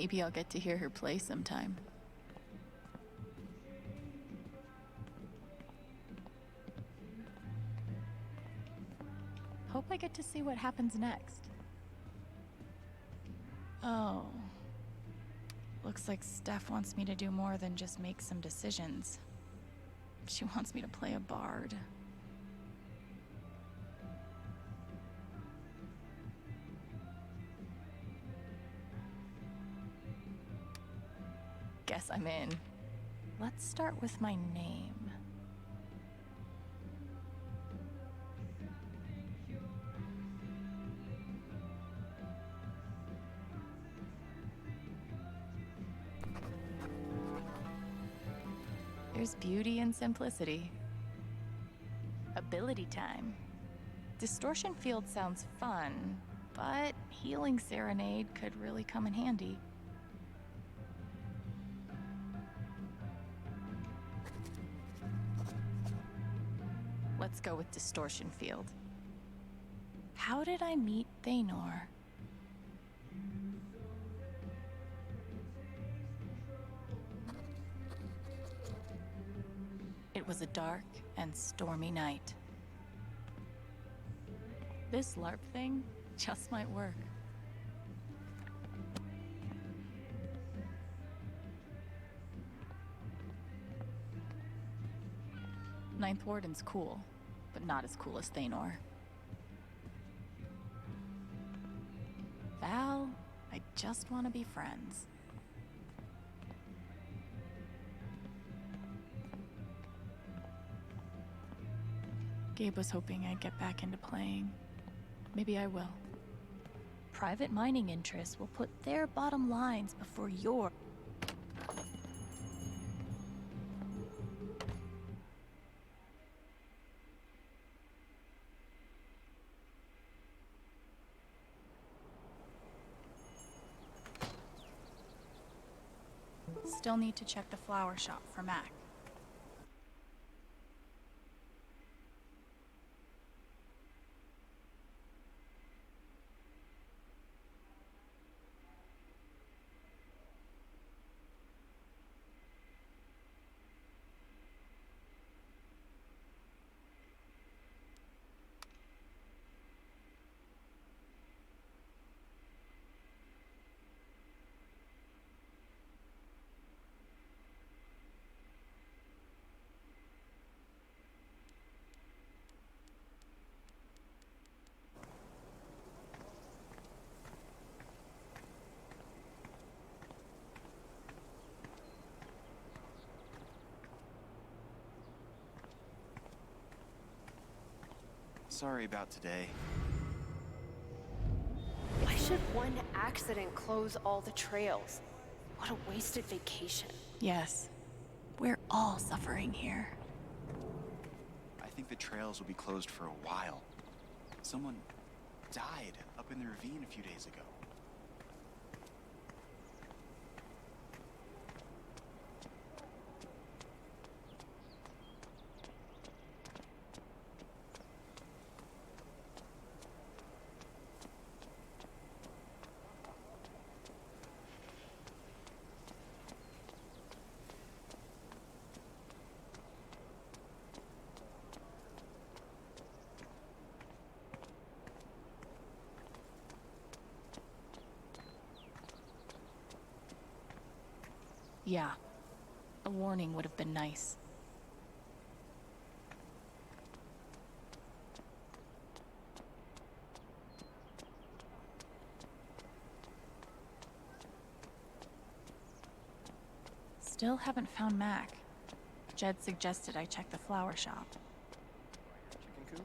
Maybe I'll get to hear her play sometime. Hope I get to see what happens next. Oh. Looks like Steph wants me to do more than just make some decisions. She wants me to play a bard. Guess I'm in. Let's start with my name. There's beauty in simplicity. Ability time. Distortion field sounds fun, but healing serenade could really come in handy. Let's go with distortion field. How did I meet Thanor? It was a dark and stormy night. This LARP thing just might work. Ninth Warden's cool, but not as cool as Thanor. Val, I just want to be friends. Gabe was hoping I'd get back into playing. Maybe I will. Private mining interests will put their bottom lines before your. Still need to check the flower shop for Mac. Sorry about today. Why should one accident close all the trails? What a wasted vacation. Yes, we're all suffering here. I think the trails will be closed for a while. Someone died up in the ravine a few days ago. Yeah, a warning would have been nice. Still haven't found Mac. Jed suggested I check the flower shop. Chicken coop?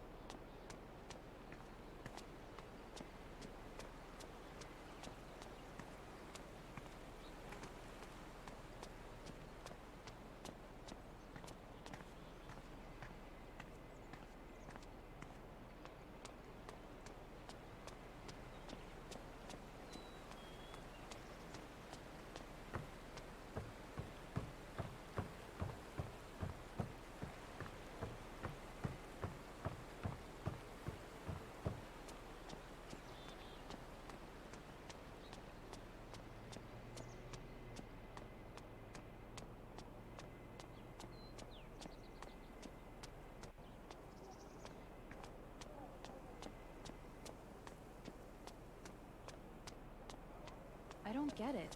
get it.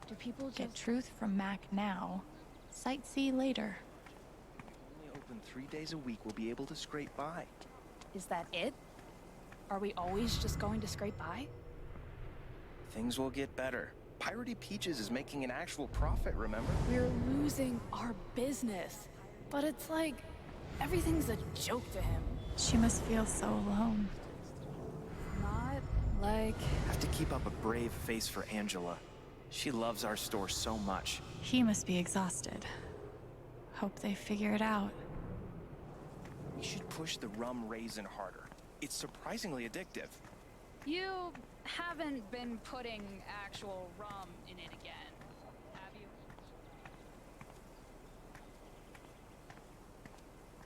Do people just... Get truth from Mac now. Sightsee later. Only open 3 days a week, we'll be able to scrape by. Is that it? Are we always just going to scrape by? Things will get better. Piratey Peaches is making an actual profit, remember? We're losing our business. But it's like, everything's a joke to him. She must feel so alone. Not like... Have to keep up a brave face for Angela. She loves our store so much. He must be exhausted. Hope they figure it out. We should push the rum raisin harder. It's surprisingly addictive. You haven't been putting actual rum in it again, have you?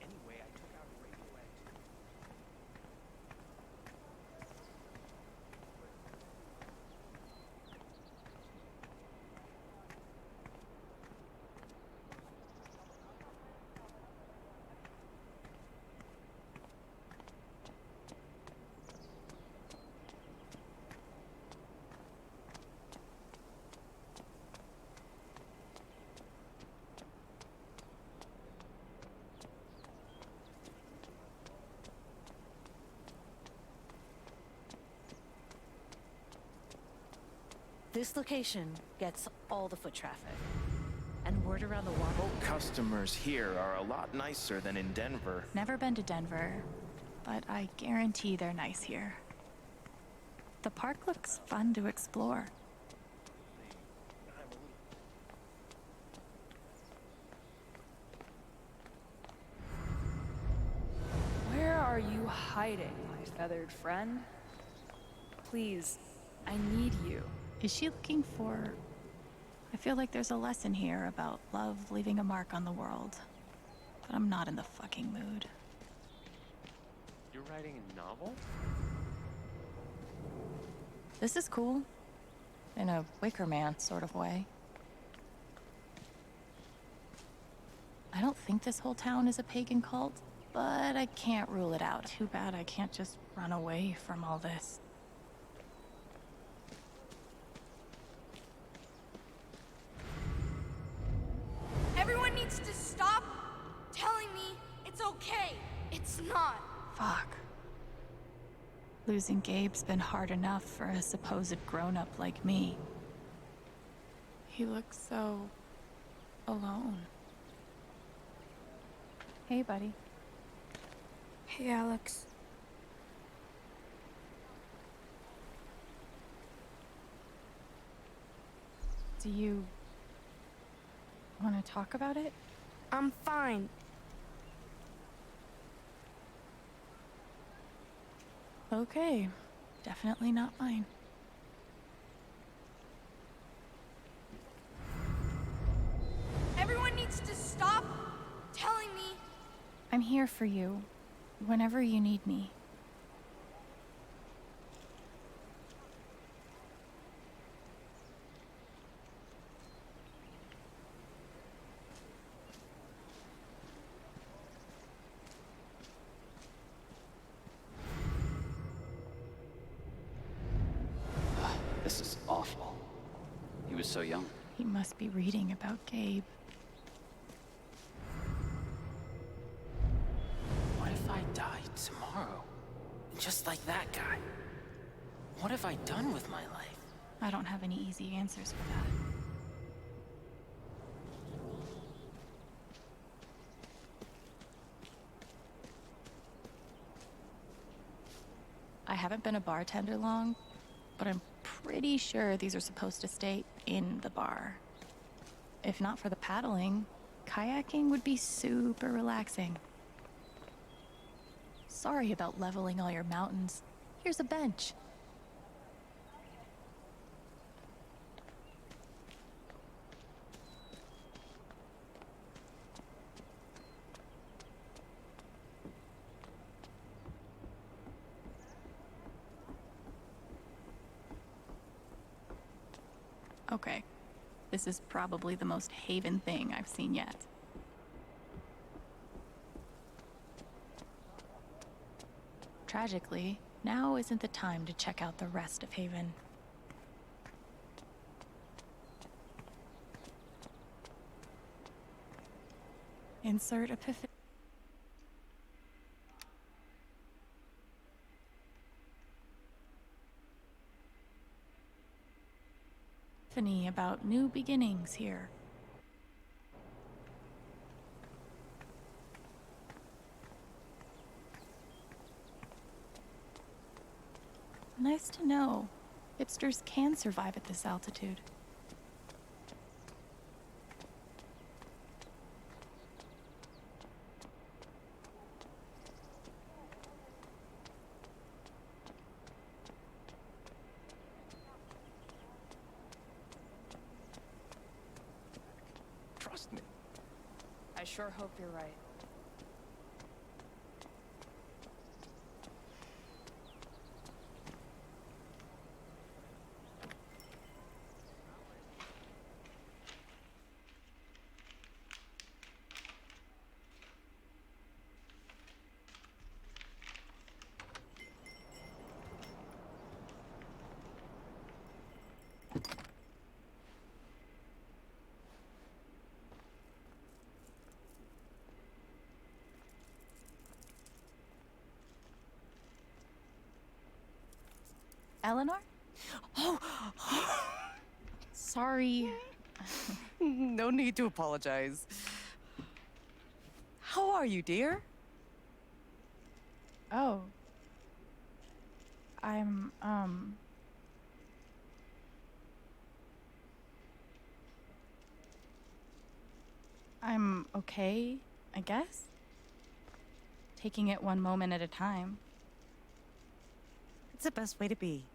Anyway, I took out a radioactive... This location gets all the foot traffic. And word around the water... Boat customers here are a lot nicer than in Denver. Never been to Denver, but I guarantee they're nice here. The park looks fun to explore. Where are you hiding, my feathered friend? Please, I need you. Is she looking for... I feel like there's a lesson here about love leaving a mark on the world. But I'm not in the fucking mood. You're writing a novel? This is cool. In a Wicker Man sort of way. I don't think this whole town is a pagan cult, but I can't rule it out. Too bad I can't just run away from all this. Everyone needs to stop telling me it's okay. It's not. Fuck. Losing Gabe's been hard enough for a supposed grown-up like me. He looks so... alone. Hey, buddy. Hey, Alex. Do you... want to talk about it? I'm fine. Okay. Definitely not mine. Everyone needs to stop telling me. I'm here for you, whenever you need me. This is awful. He was so young. He must be reading about Gabe. What if I died tomorrow? Just like that guy? What have I done with my life? I don't have any easy answers for that. I haven't been a bartender long, but I'm pretty sure these are supposed to stay in the bar. If not for the paddling, kayaking would be super relaxing. Sorry about leveling all your mountains. Here's a bench. Okay, this is probably the most Haven thing I've seen yet. Tragically, now isn't the time to check out the rest of Haven. Insert epiphany about new beginnings here. Nice to know. Hipsters can survive at this altitude. Trust me. I sure hope you're right. Eleanor? Oh, Sorry. no need to apologize. How are you, dear? Oh. I'm okay, I guess. Taking it one moment at a time. It's the best way to be.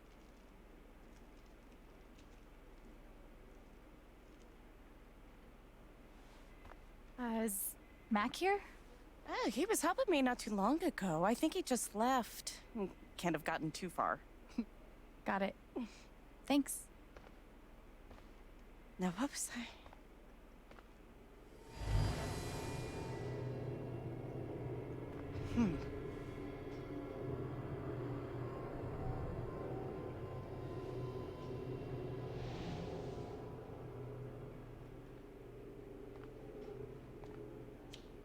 Is Mac here? Oh, he was helping me not too long ago. I think he just left. Can't have gotten too far. Got it. Thanks. Now, what was I?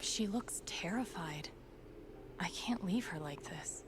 She looks terrified. I can't leave her like this.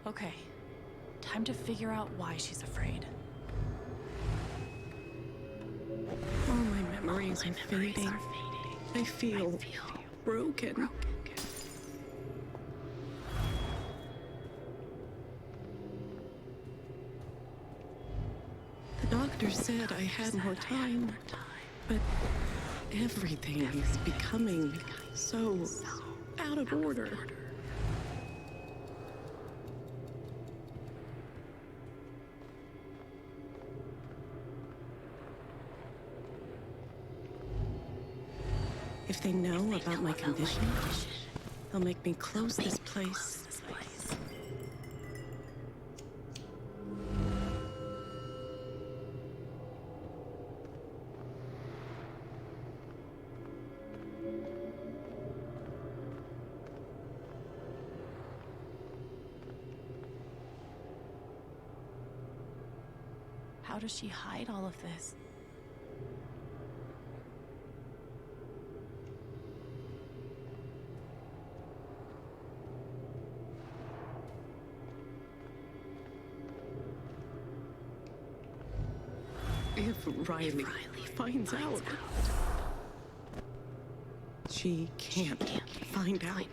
Okay, time to figure out why she's afraid. All my memories are fading. I feel broken. The doctor said I had more time, but everything is becoming so out of order. If they know about my condition, they'll make me close this place. How does she hide all of this? If Riley finds out, she can't find out.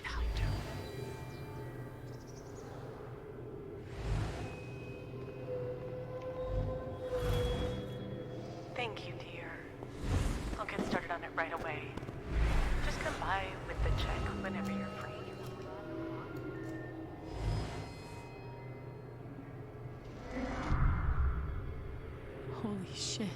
Thank you, dear. I'll get started on it right away. Just come by with the check whenever you're free. shit.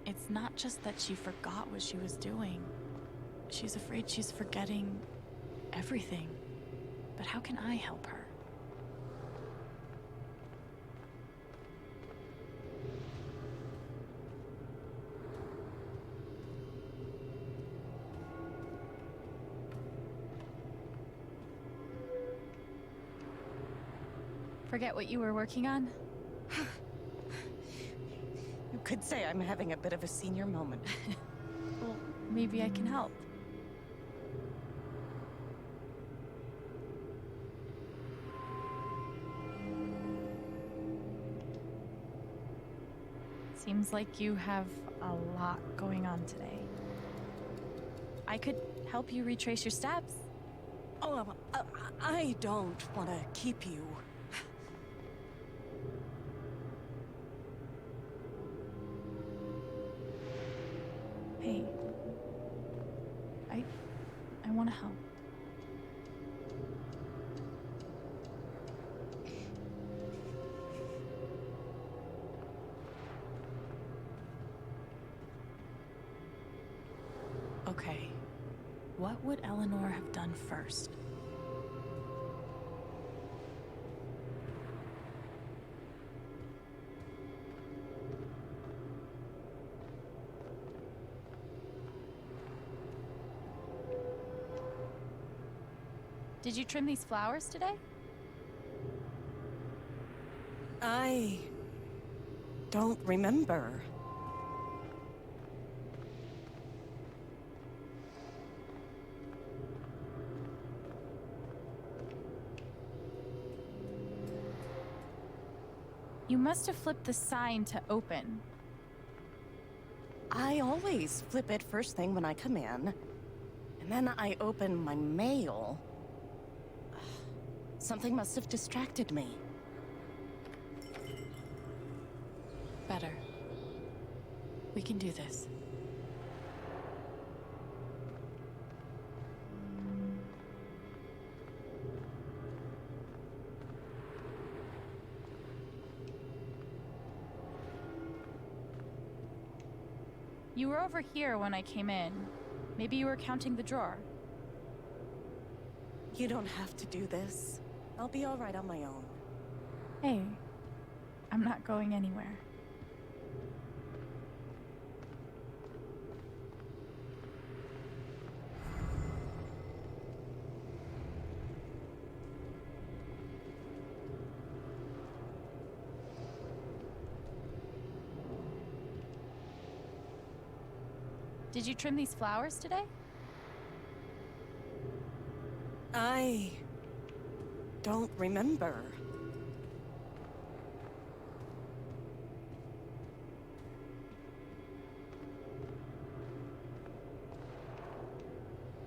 It's not just that she forgot what she was doing. She's afraid she's forgetting everything. But how can I help her? Forget what you were working on? You could say I'm having a bit of a senior moment. Well, maybe I can help. Seems like you have a lot going on today. I could help you retrace your steps. Oh, I don't want to keep you. Hey, I want to help. Okay, what would Eleanor have done first? Did you trim these flowers today? I don't remember. You must have flipped the sign to open. I always flip it first thing when I come in, and then I open my mail. Something must have distracted me. Better. We can do this. You were over here when I came in. Maybe you were counting the drawer. You don't have to do this. I'll be all right on my own. Hey, I'm not going anywhere. Did you trim these flowers today? I don't remember.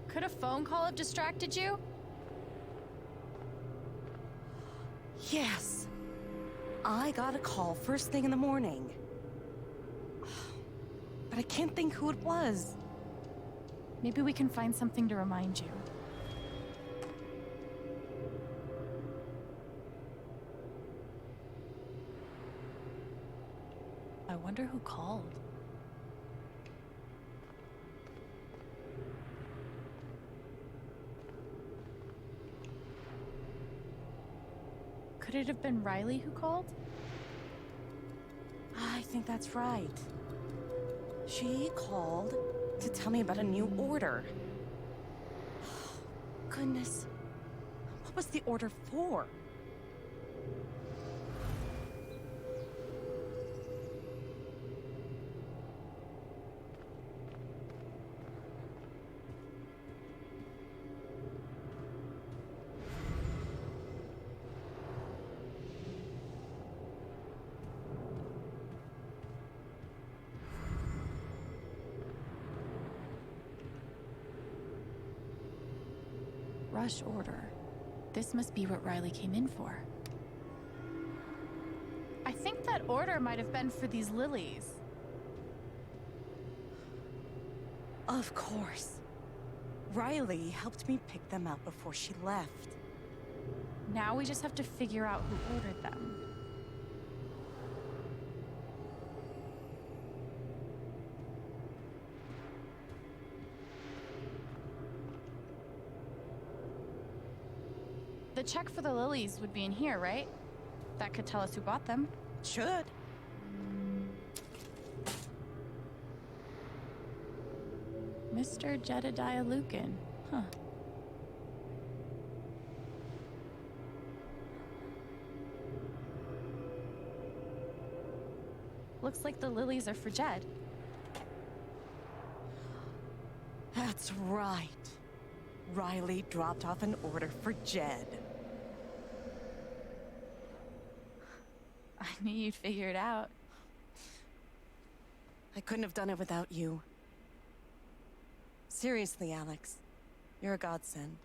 Could a phone call have distracted you? Yes. I got a call first thing in the morning. But I can't think who it was. Maybe we can find something to remind you. I wonder who called. Could it have been Riley who called? I think that's right. She called to tell me about a new order. Goodness. What was the order for? rush order. This must be what Riley came in for. I think that order might have been for these lilies. Of course. Riley helped me pick them out before she left. Now we just have to figure out who ordered them. The check for the lilies would be in here, right? That could tell us who bought them. Should. Mr. Jedediah Lucan. Huh. Looks like the lilies are for Jed. That's right. Riley dropped off an order for Jed. I knew you'd figure it out. I couldn't have done it without you. Seriously, Alex. You're a godsend.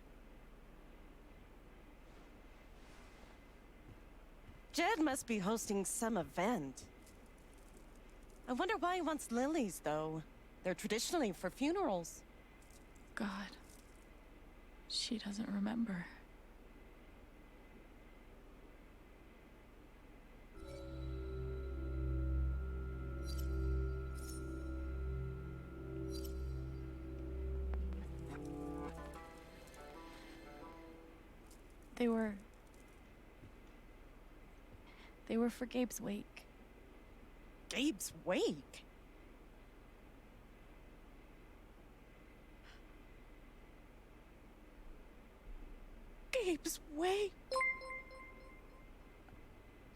Jed must be hosting some event. I wonder why he wants lilies, though. They're traditionally for funerals. God. She doesn't remember. They were for Gabe's wake. Gabe's wake? Gabe's wake?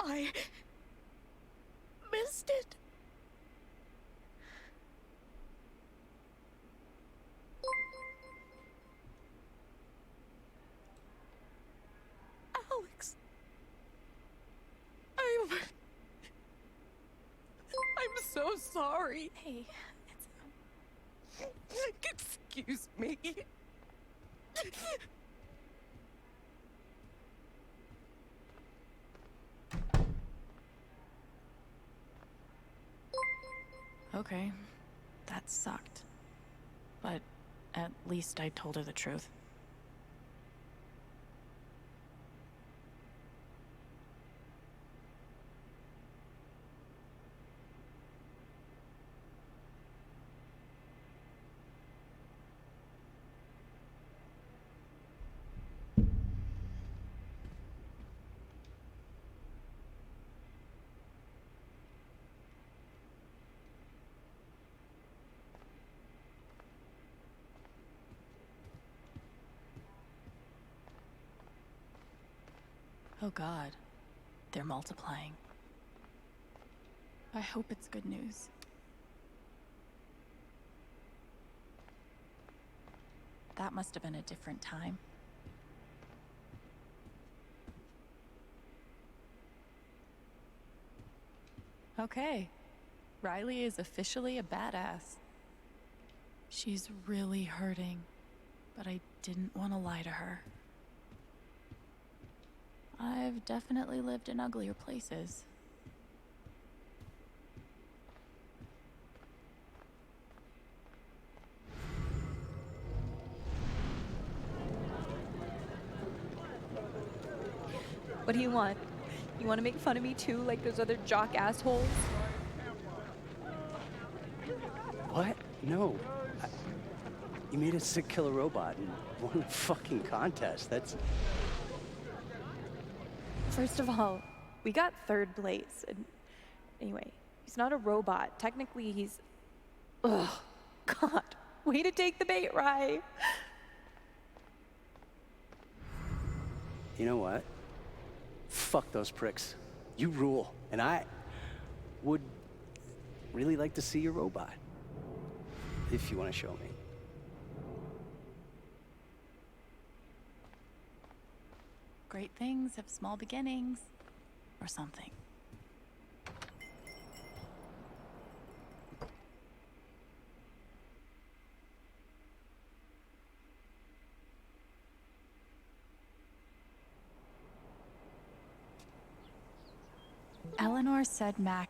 I missed it. Alex. I'm so sorry. Hey, excuse me. Okay, that sucked. But at least I told her the truth. Oh God, they're multiplying. I hope it's good news. That must have been a different time. Okay, Riley is officially a badass. She's really hurting, but I didn't want to lie to her. I've definitely lived in uglier places. What do you want? You want to make fun of me too, like those other jock assholes? What? No. You made a sick killer robot and won a fucking contest. That's... First of all, we got third place. And anyway, he's not a robot. Technically, he's... Ugh. God. Way to take the bait, Rye. You know what? Fuck those pricks. You rule. And I would really like to see your robot. If you want to show me. Great things have small beginnings, or something. Eleanor said Mac.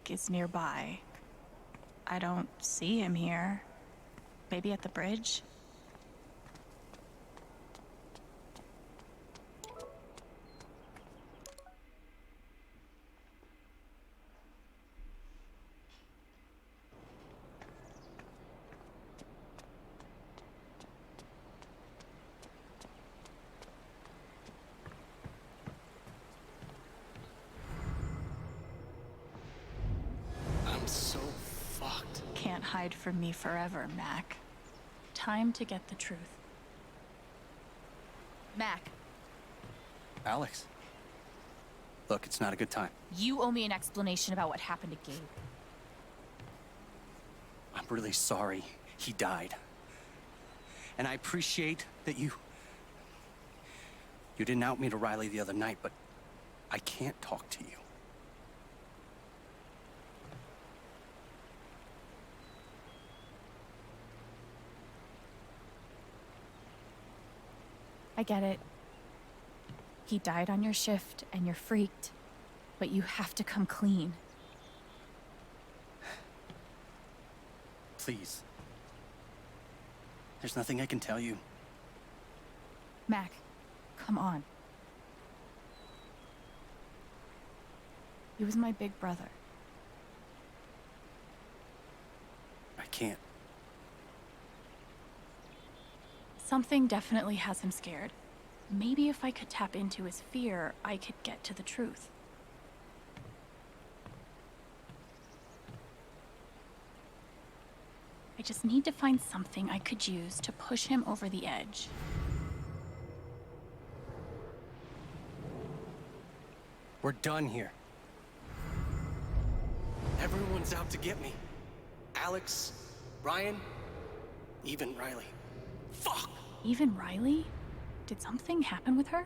Is nearby. I don't see him here. Maybe at the bridge? I'm so fucked. Can't hide from me forever, Mac. Time to get the truth. Mac, Alex. Look, it's not a good time. you owe me an explanation about what happened to Gabe. I'm really sorry he died. And I appreciate that you didn't out me to Riley the other night, but I can't talk to you. I get it. He died on your shift and you're freaked, but you have to come clean. Please. There's nothing I can tell you. Mac, come on. He was my big brother. I can't. Something definitely has him scared. Maybe if I could tap into his fear, I could get to the truth. I just need to find something I could use to push him over the edge. We're done here. Everyone's out to get me. Alex, Ryan, even Riley. Fuck! Even Riley? Did something happen with her?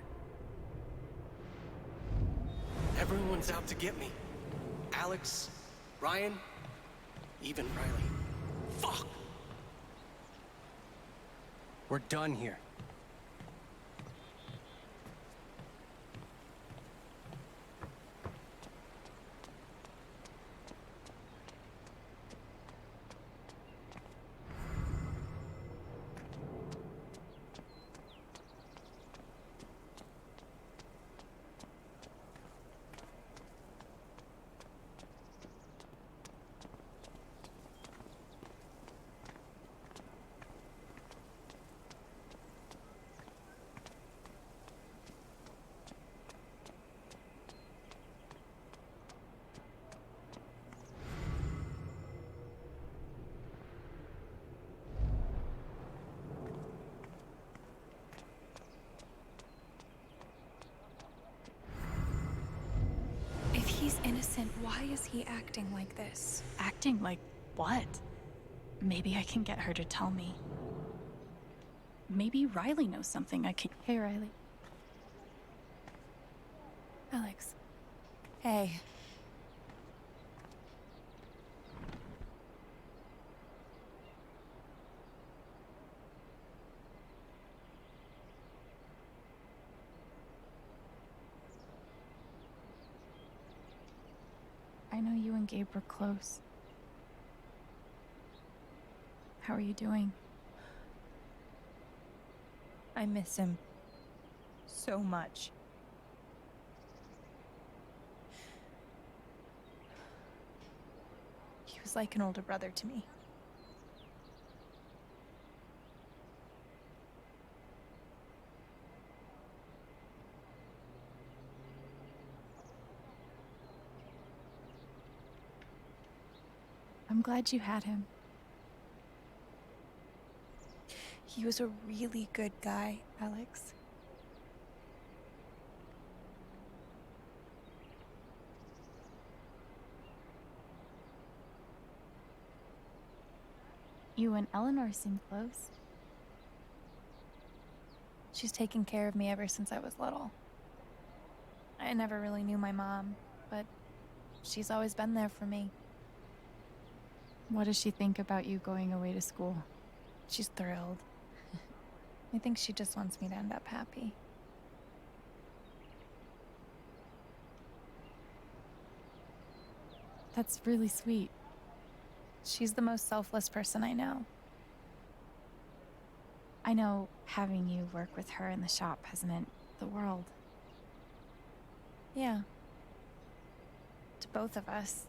Everyone's out to get me. Alex, Ryan, even Riley. Fuck! We're done here. If he's innocent, why is he acting like this? Acting like what? Maybe I can get her to tell me. Maybe Riley knows something I could. Hey, Riley. Alex. Hey. I know you and Gabe were close. How are you doing? I miss him so much. He was like an older brother to me. I'm glad you had him. He was a really good guy, Alex. You and Eleanor seem close. She's taken care of me ever since I was little. I never really knew my mom, but she's always been there for me. What does she think about you going away to school? She's thrilled. I think she just wants me to end up happy. That's really sweet. She's the most selfless person I know. I know having you work with her in the shop has meant the world. Yeah. To both of us.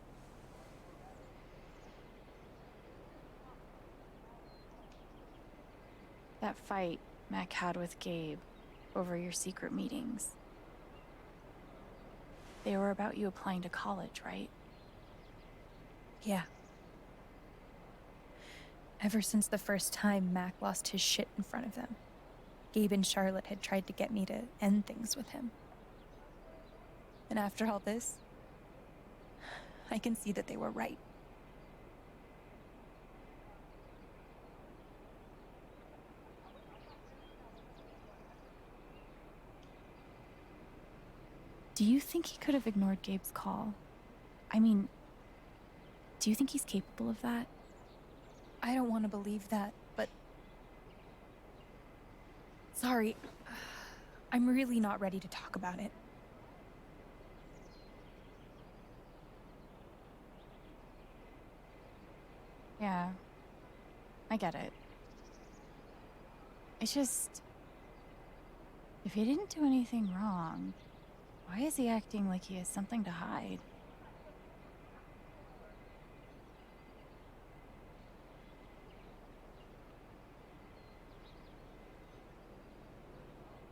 That fight Mac had with Gabe over your secret meetings. They were about you applying to college, right? Yeah. Ever since the first time Mac lost his shit in front of them, Gabe and Charlotte had tried to get me to end things with him. And after all this, I can see that they were right. Do you think he could have ignored Gabe's call? I mean, do you think he's capable of that? I don't want to believe that, but... Sorry. I'm really not ready to talk about it. Yeah. I get it. It's just... If he didn't do anything wrong, why is he acting like he has something to hide?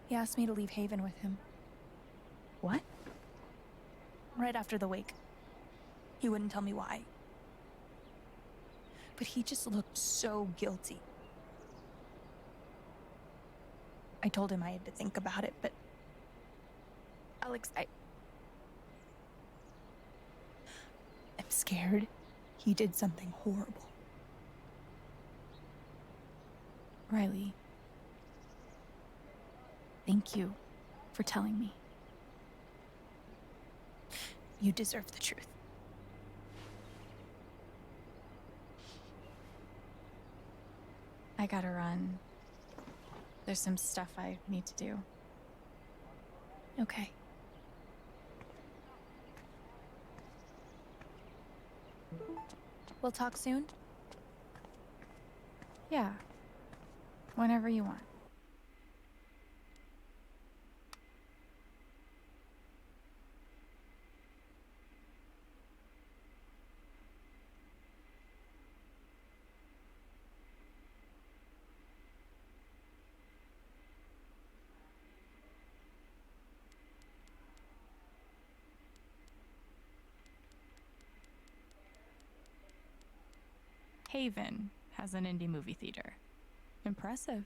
He asked me to leave Haven with him. What? Right after the wake. He wouldn't tell me why. But he just looked so guilty. I told him I had to think about it, but... Alex, I'm scared he did something horrible. Riley, thank you for telling me. You deserve the truth. I gotta run. There's some stuff I need to do. Okay. We'll talk soon? Yeah. Whenever you want. Haven has an indie movie theater. Impressive.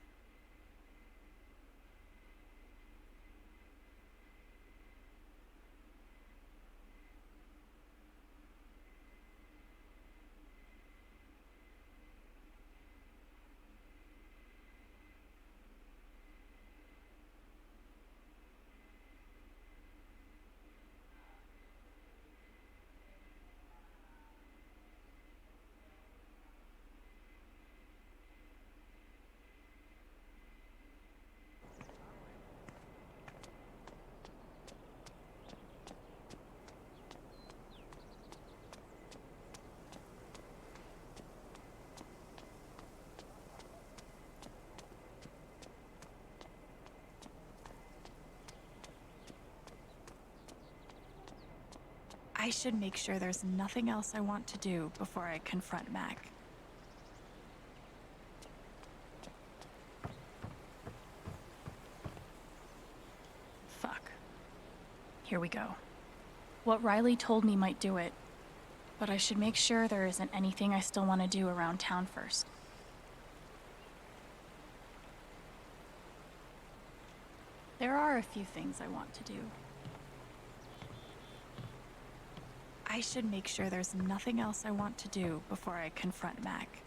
I should make sure there's nothing else I want to do before I confront Mac. Fuck. Here we go. What Riley told me might do it, but I should make sure there isn't anything I still want to do around town first. There are a few things I want to do. I should make sure there's nothing else I want to do before I confront Mac.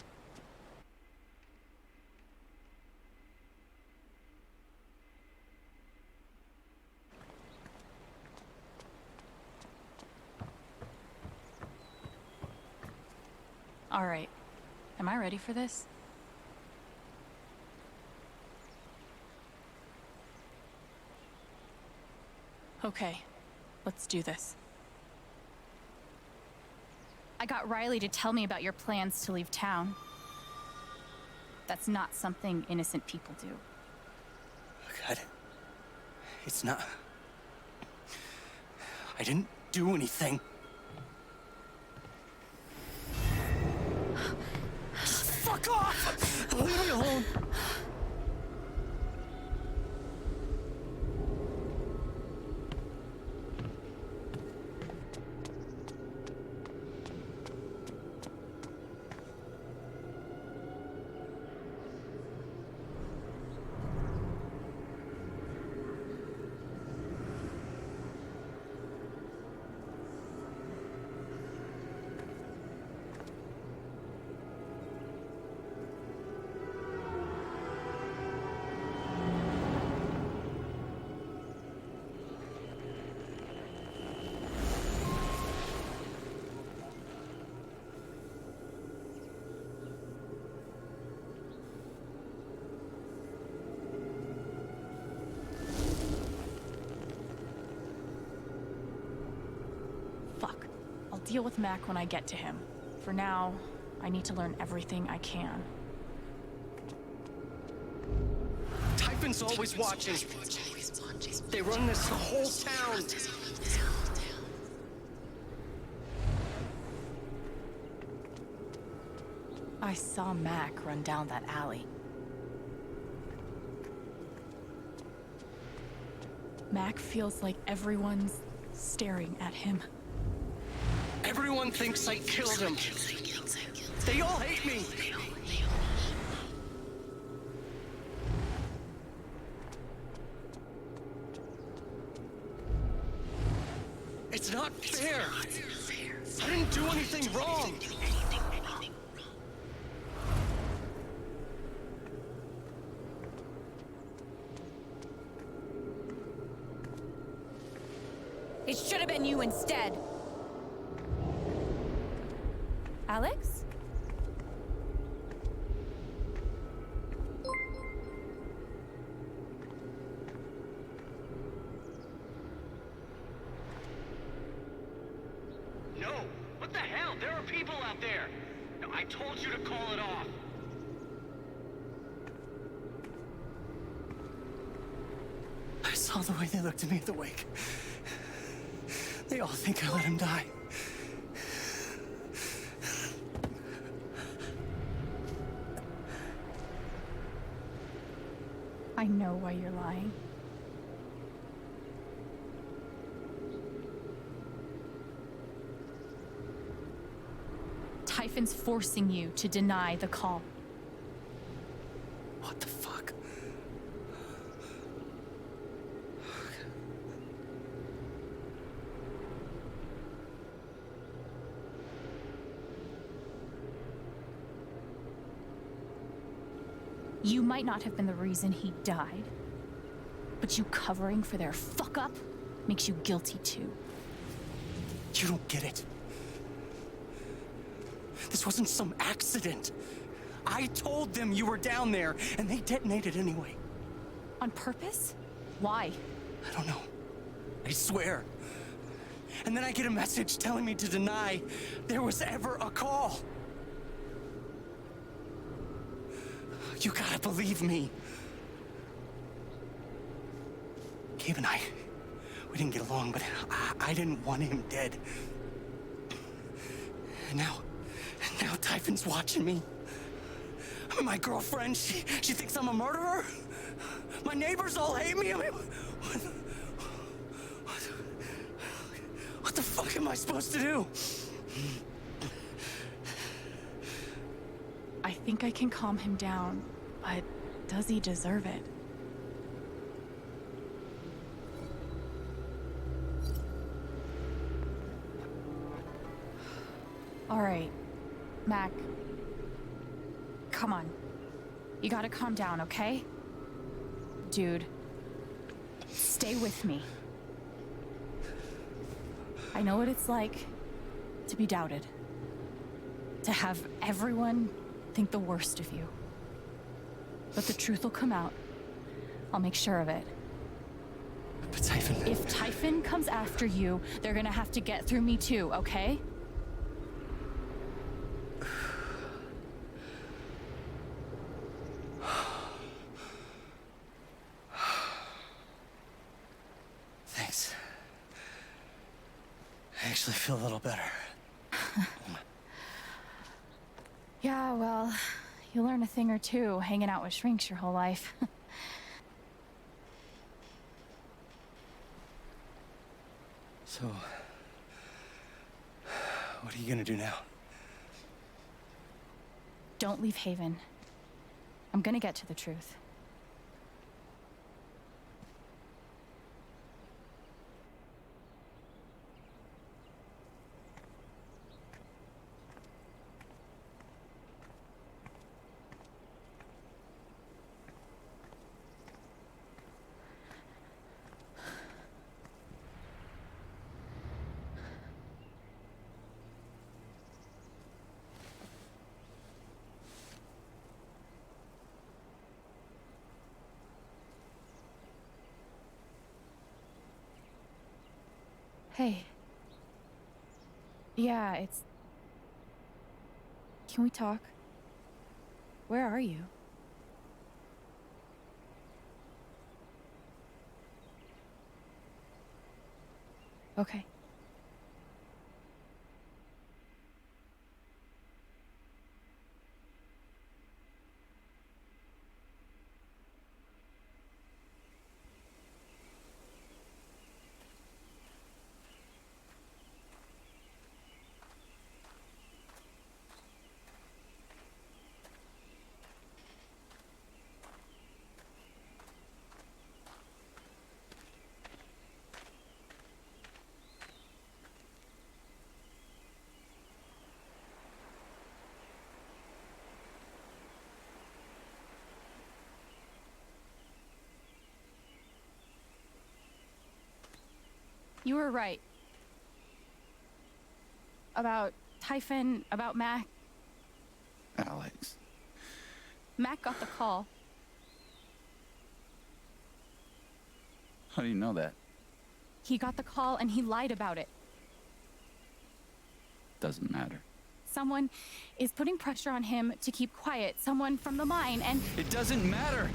All right. Am I ready for this? Okay. Let's do this. I got Riley to tell me about your plans to leave town. That's not something innocent people do. God. It's not. I didn't do anything. Just fuck off! Leave me alone! Fuck. I'll deal with Mac when I get to him. For now, I need to learn everything I can. Typhon's always watching. They run this whole town. I saw Mac run down that alley. Mac feels like everyone's staring at him. Everyone thinks I killed him. They all hate me. It's not fair. I didn't do anything wrong. It should have been you instead. Alex? No! What the hell? There are people out there! No, I told you to call it off! I saw the way they looked at me at the wake. They all think I let him die. I know why you're lying. Typhon's forcing you to deny the call. What the fuck? You might not have been the reason he died, but you covering for their fuck up makes you guilty too. You don't get it. This wasn't some accident. I told them you were down there, and they detonated anyway. On purpose? Why? I don't know. I swear. And then I get a message telling me to deny there was ever a call. You gotta believe me. Gabe and I, we didn't get along, but I didn't want him dead. And now Typhon's watching me. My girlfriend, she thinks I'm a murderer. My neighbors all hate me. I mean, what the fuck am I supposed to do? I think I can calm him down, but does he deserve it? All right, Mac. Come on. You gotta calm down, okay? Dude, stay with me. I know what it's like to be doubted. To have everyone think the worst of you. But the truth will come out. I'll make sure of it. But Typhon... If Typhon comes after you, they're gonna have to get through me too, okay? Thanks. I actually feel a little better. Yeah, well, you learn a thing or two hanging out with shrinks your whole life. So, what are you gonna do now? Don't leave Haven. I'm gonna get to the truth. Hey. Yeah, it's... Can we talk? Where are you? Okay. You were right. About Typhon, about Mac. Alex. Mac got the call. How do you know that? He got the call and he lied about it. Doesn't matter. Someone is putting pressure on him to keep quiet. Someone from the mine, and... It doesn't matter!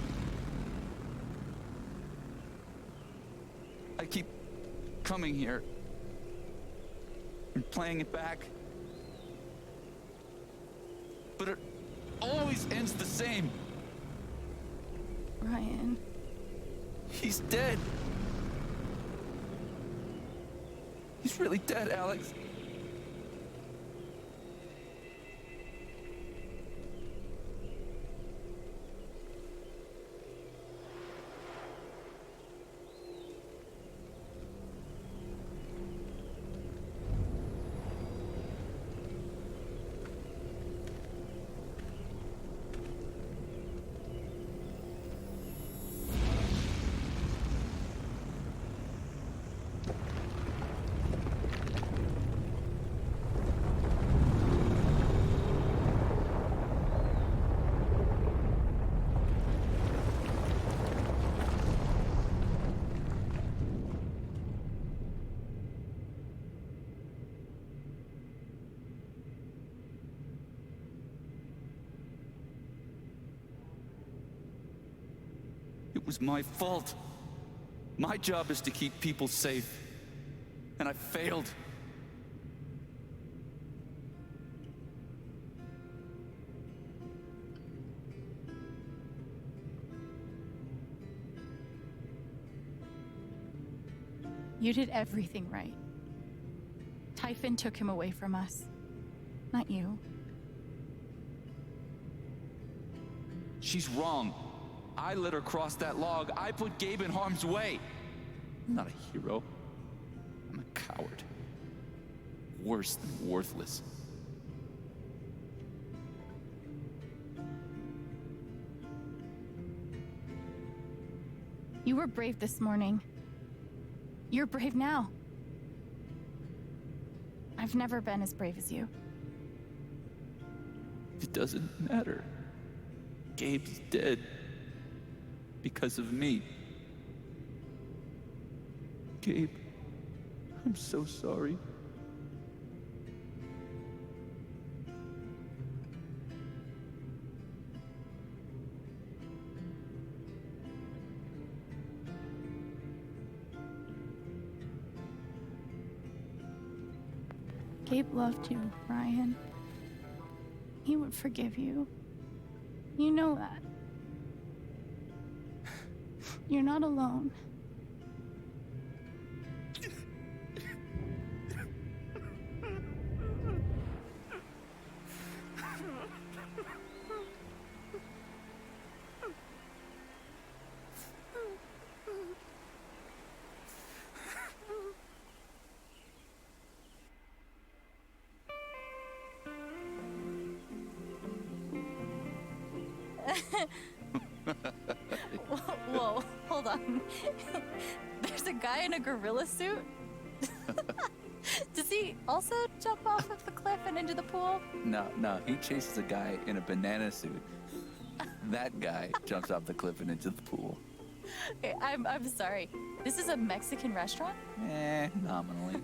I keep coming here and playing it back. But it always ends the same. Ryan. He's dead. He's really dead, Alex. It was my fault. My job is to keep people safe. And I failed. You did everything right. Typhon took him away from us. Not you. She's wrong. I let her cross that log. I put Gabe in harm's way. I'm not a hero. I'm a coward. Worse than worthless. You were brave this morning. You're brave now. I've never been as brave as you. It doesn't matter. Gabe's dead. Because of me. Gabe, I'm so sorry. Gabe loved you, Ryan. He would forgive you. You know that. You're not alone. Whoa, hold on. There's a guy in a gorilla suit? Does he also jump off of the cliff and into the pool? No, he chases a guy in a banana suit. That guy jumps off the cliff and into the pool. Okay, I'm sorry. This is a Mexican restaurant? Nominally.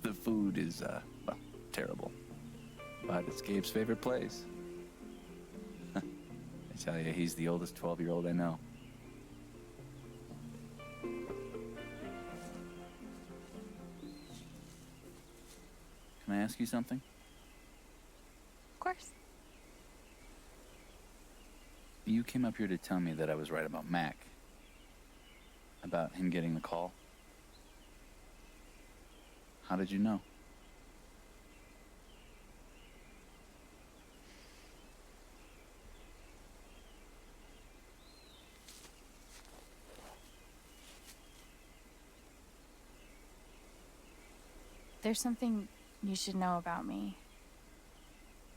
The food is, well, terrible. But it's Gabe's favorite place. I tell you, he's the oldest 12-year-old I know. Can I ask you something? Of course. You came up here to tell me that I was right about Mac. About him getting the call. How did you know? There's something you should know about me.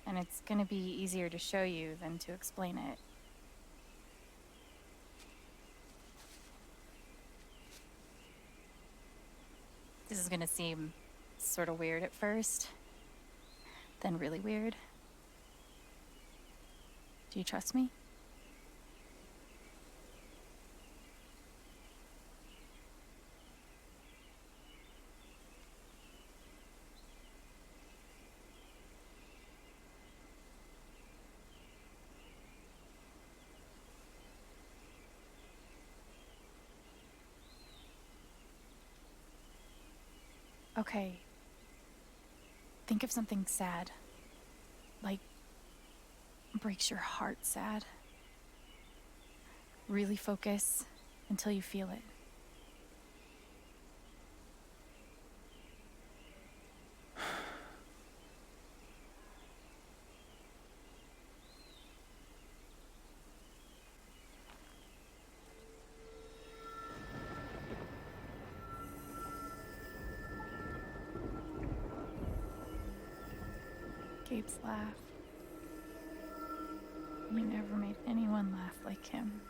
And it's gonna be easier to show you than to explain it. This is gonna seem sort of weird at first, then really weird. Do you trust me? Okay. Think of something sad. Like, breaks your heart sad. Really focus until you feel it. Gabe's laugh. You never made anyone laugh like him.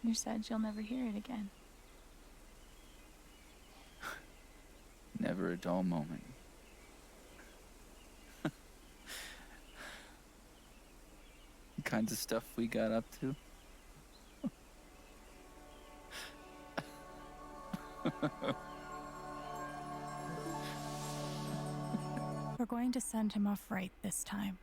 You said you'll never hear it again. Never a dull moment. The kinds of stuff we got up to. We're going to send him off right this time.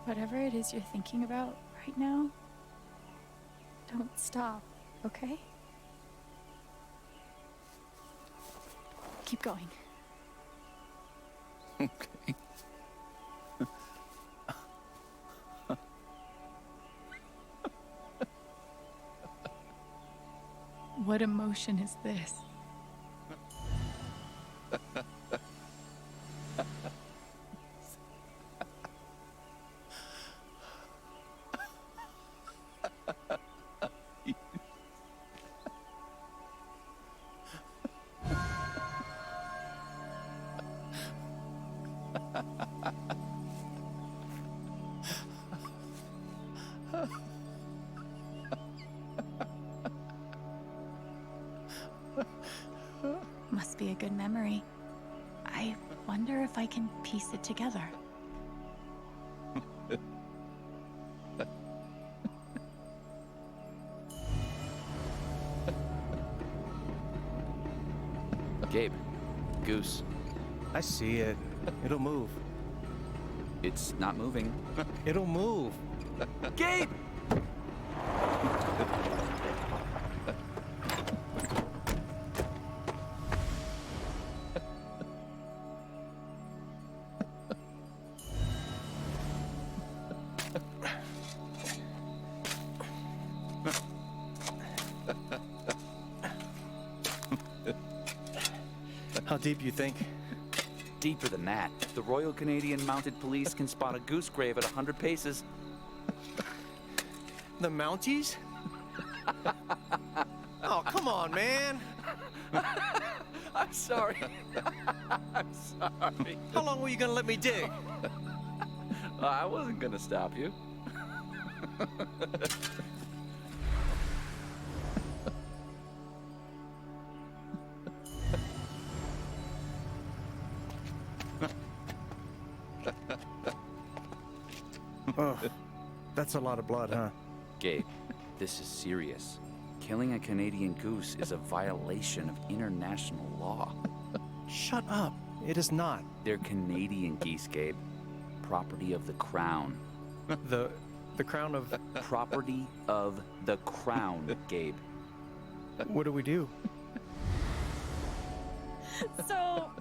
Whatever it is you're thinking about right now, don't stop, okay? Keep going. Okay. What emotion is this? Must be a good memory. I wonder if I can piece it together. Gabe, Goose. I see it. It'll move. It's not moving. It'll move. Gabe! How deep you think? Deeper than that. The Royal Canadian Mounted Police can spot a goose grave at 100 paces. The Mounties? Oh, come on, man. I'm sorry. I'm sorry. How long were you gonna let me dig? I wasn't gonna stop you. Oh, that's a lot of blood, huh? Gabe, this is serious. Killing a Canadian goose is a violation of international law. Shut up. It is not. They're Canadian geese, Gabe. Property of the Crown. The crown of... Property of the Crown, Gabe. What do we do? So,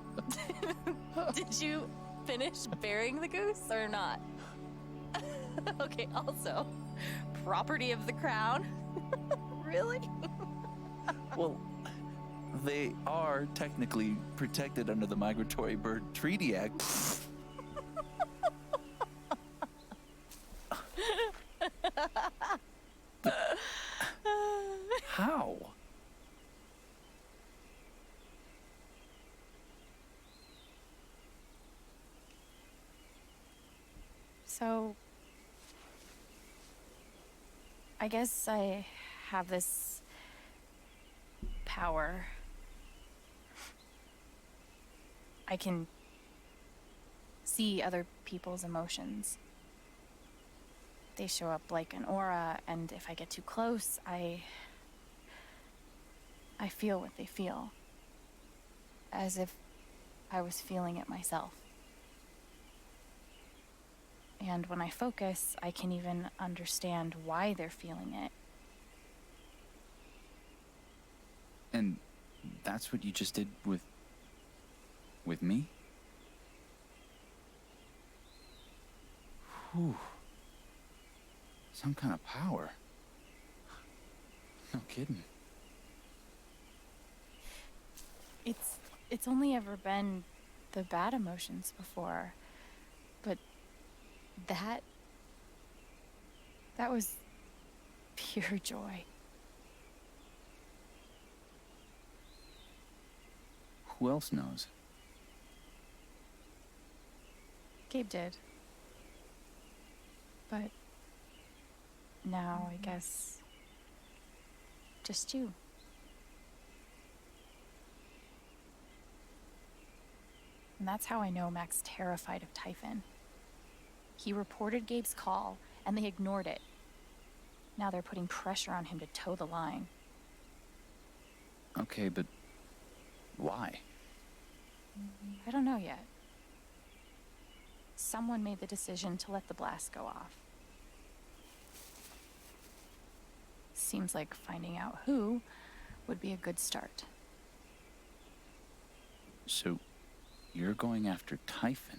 did you finish burying the goose or not? Okay, also, property of the Crown? Really? Well, they are technically protected under the Migratory Bird Treaty Act. How? So, I guess I have this power. I can see other people's emotions. They show up like an aura, and if I get too close, I feel what they feel. As if I was feeling it myself. And when I focus, I can even understand why they're feeling it. And that's what you just did with me? Whew. Some kind of power. No kidding. It's only ever been the bad emotions before, but that was pure joy. Who else knows? Gabe did. But now I guess just you. And that's how I know Mac's terrified of Typhon. He reported Gabe's call, and they ignored it. Now they're putting pressure on him to toe the line. Okay, but why? I don't know yet. Someone made the decision to let the blast go off. Seems like finding out who would be a good start. So, you're going after Typhon?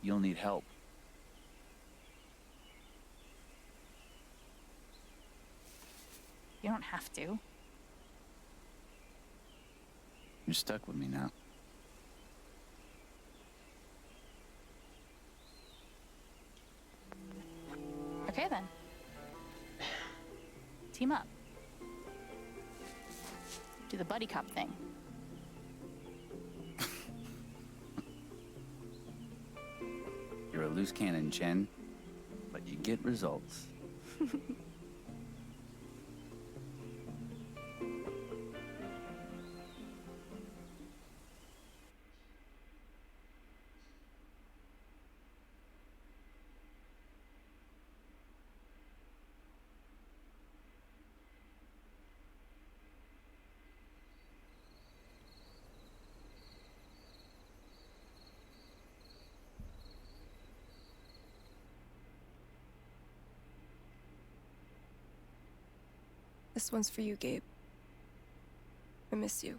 You'll need help. You don't have to. You're stuck with me now. Okay then. Team up. Do the buddy cop thing. loose cannon, Chen, but you get results. This one's for you, Gabe. I miss you.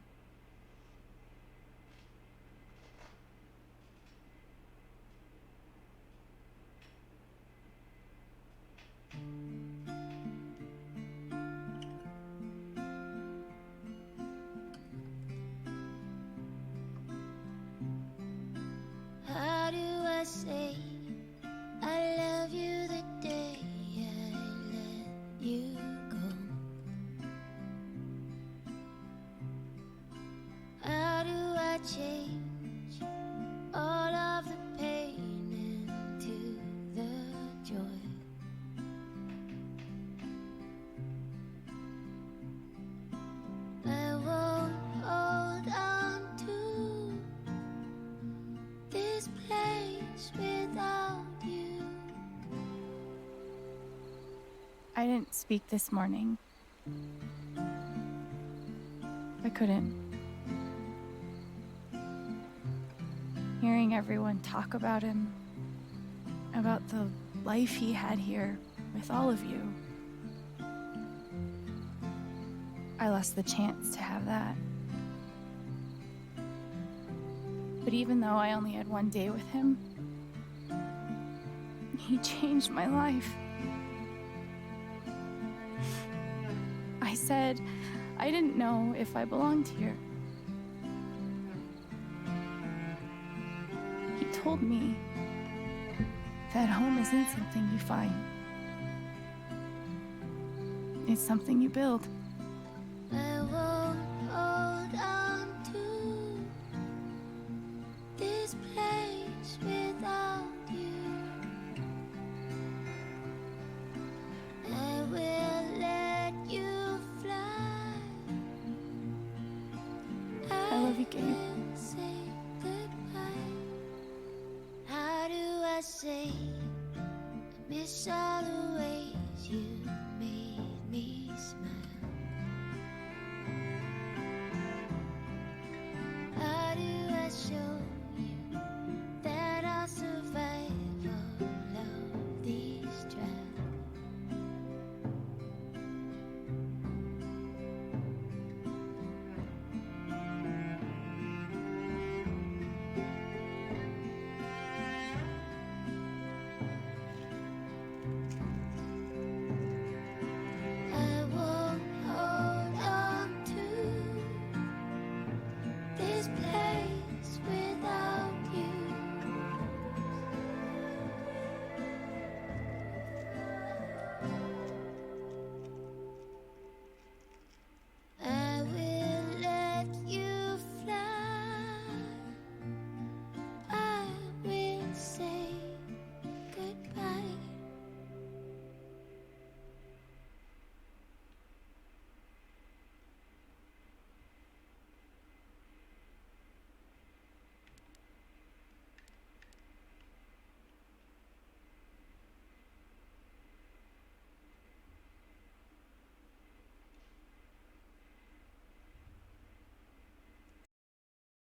How do I say I love you the day I let you go? How do I change all of the pain into the joy? I won't hold on to this place without you. I didn't speak this morning. I couldn't. Hearing everyone talk about him, about the life he had here with all of you, I lost the chance to have that. But even though I only had one day with him, he changed my life. I said I didn't know if I belonged here. He told me that home isn't something you find. It's something you build. I won't hold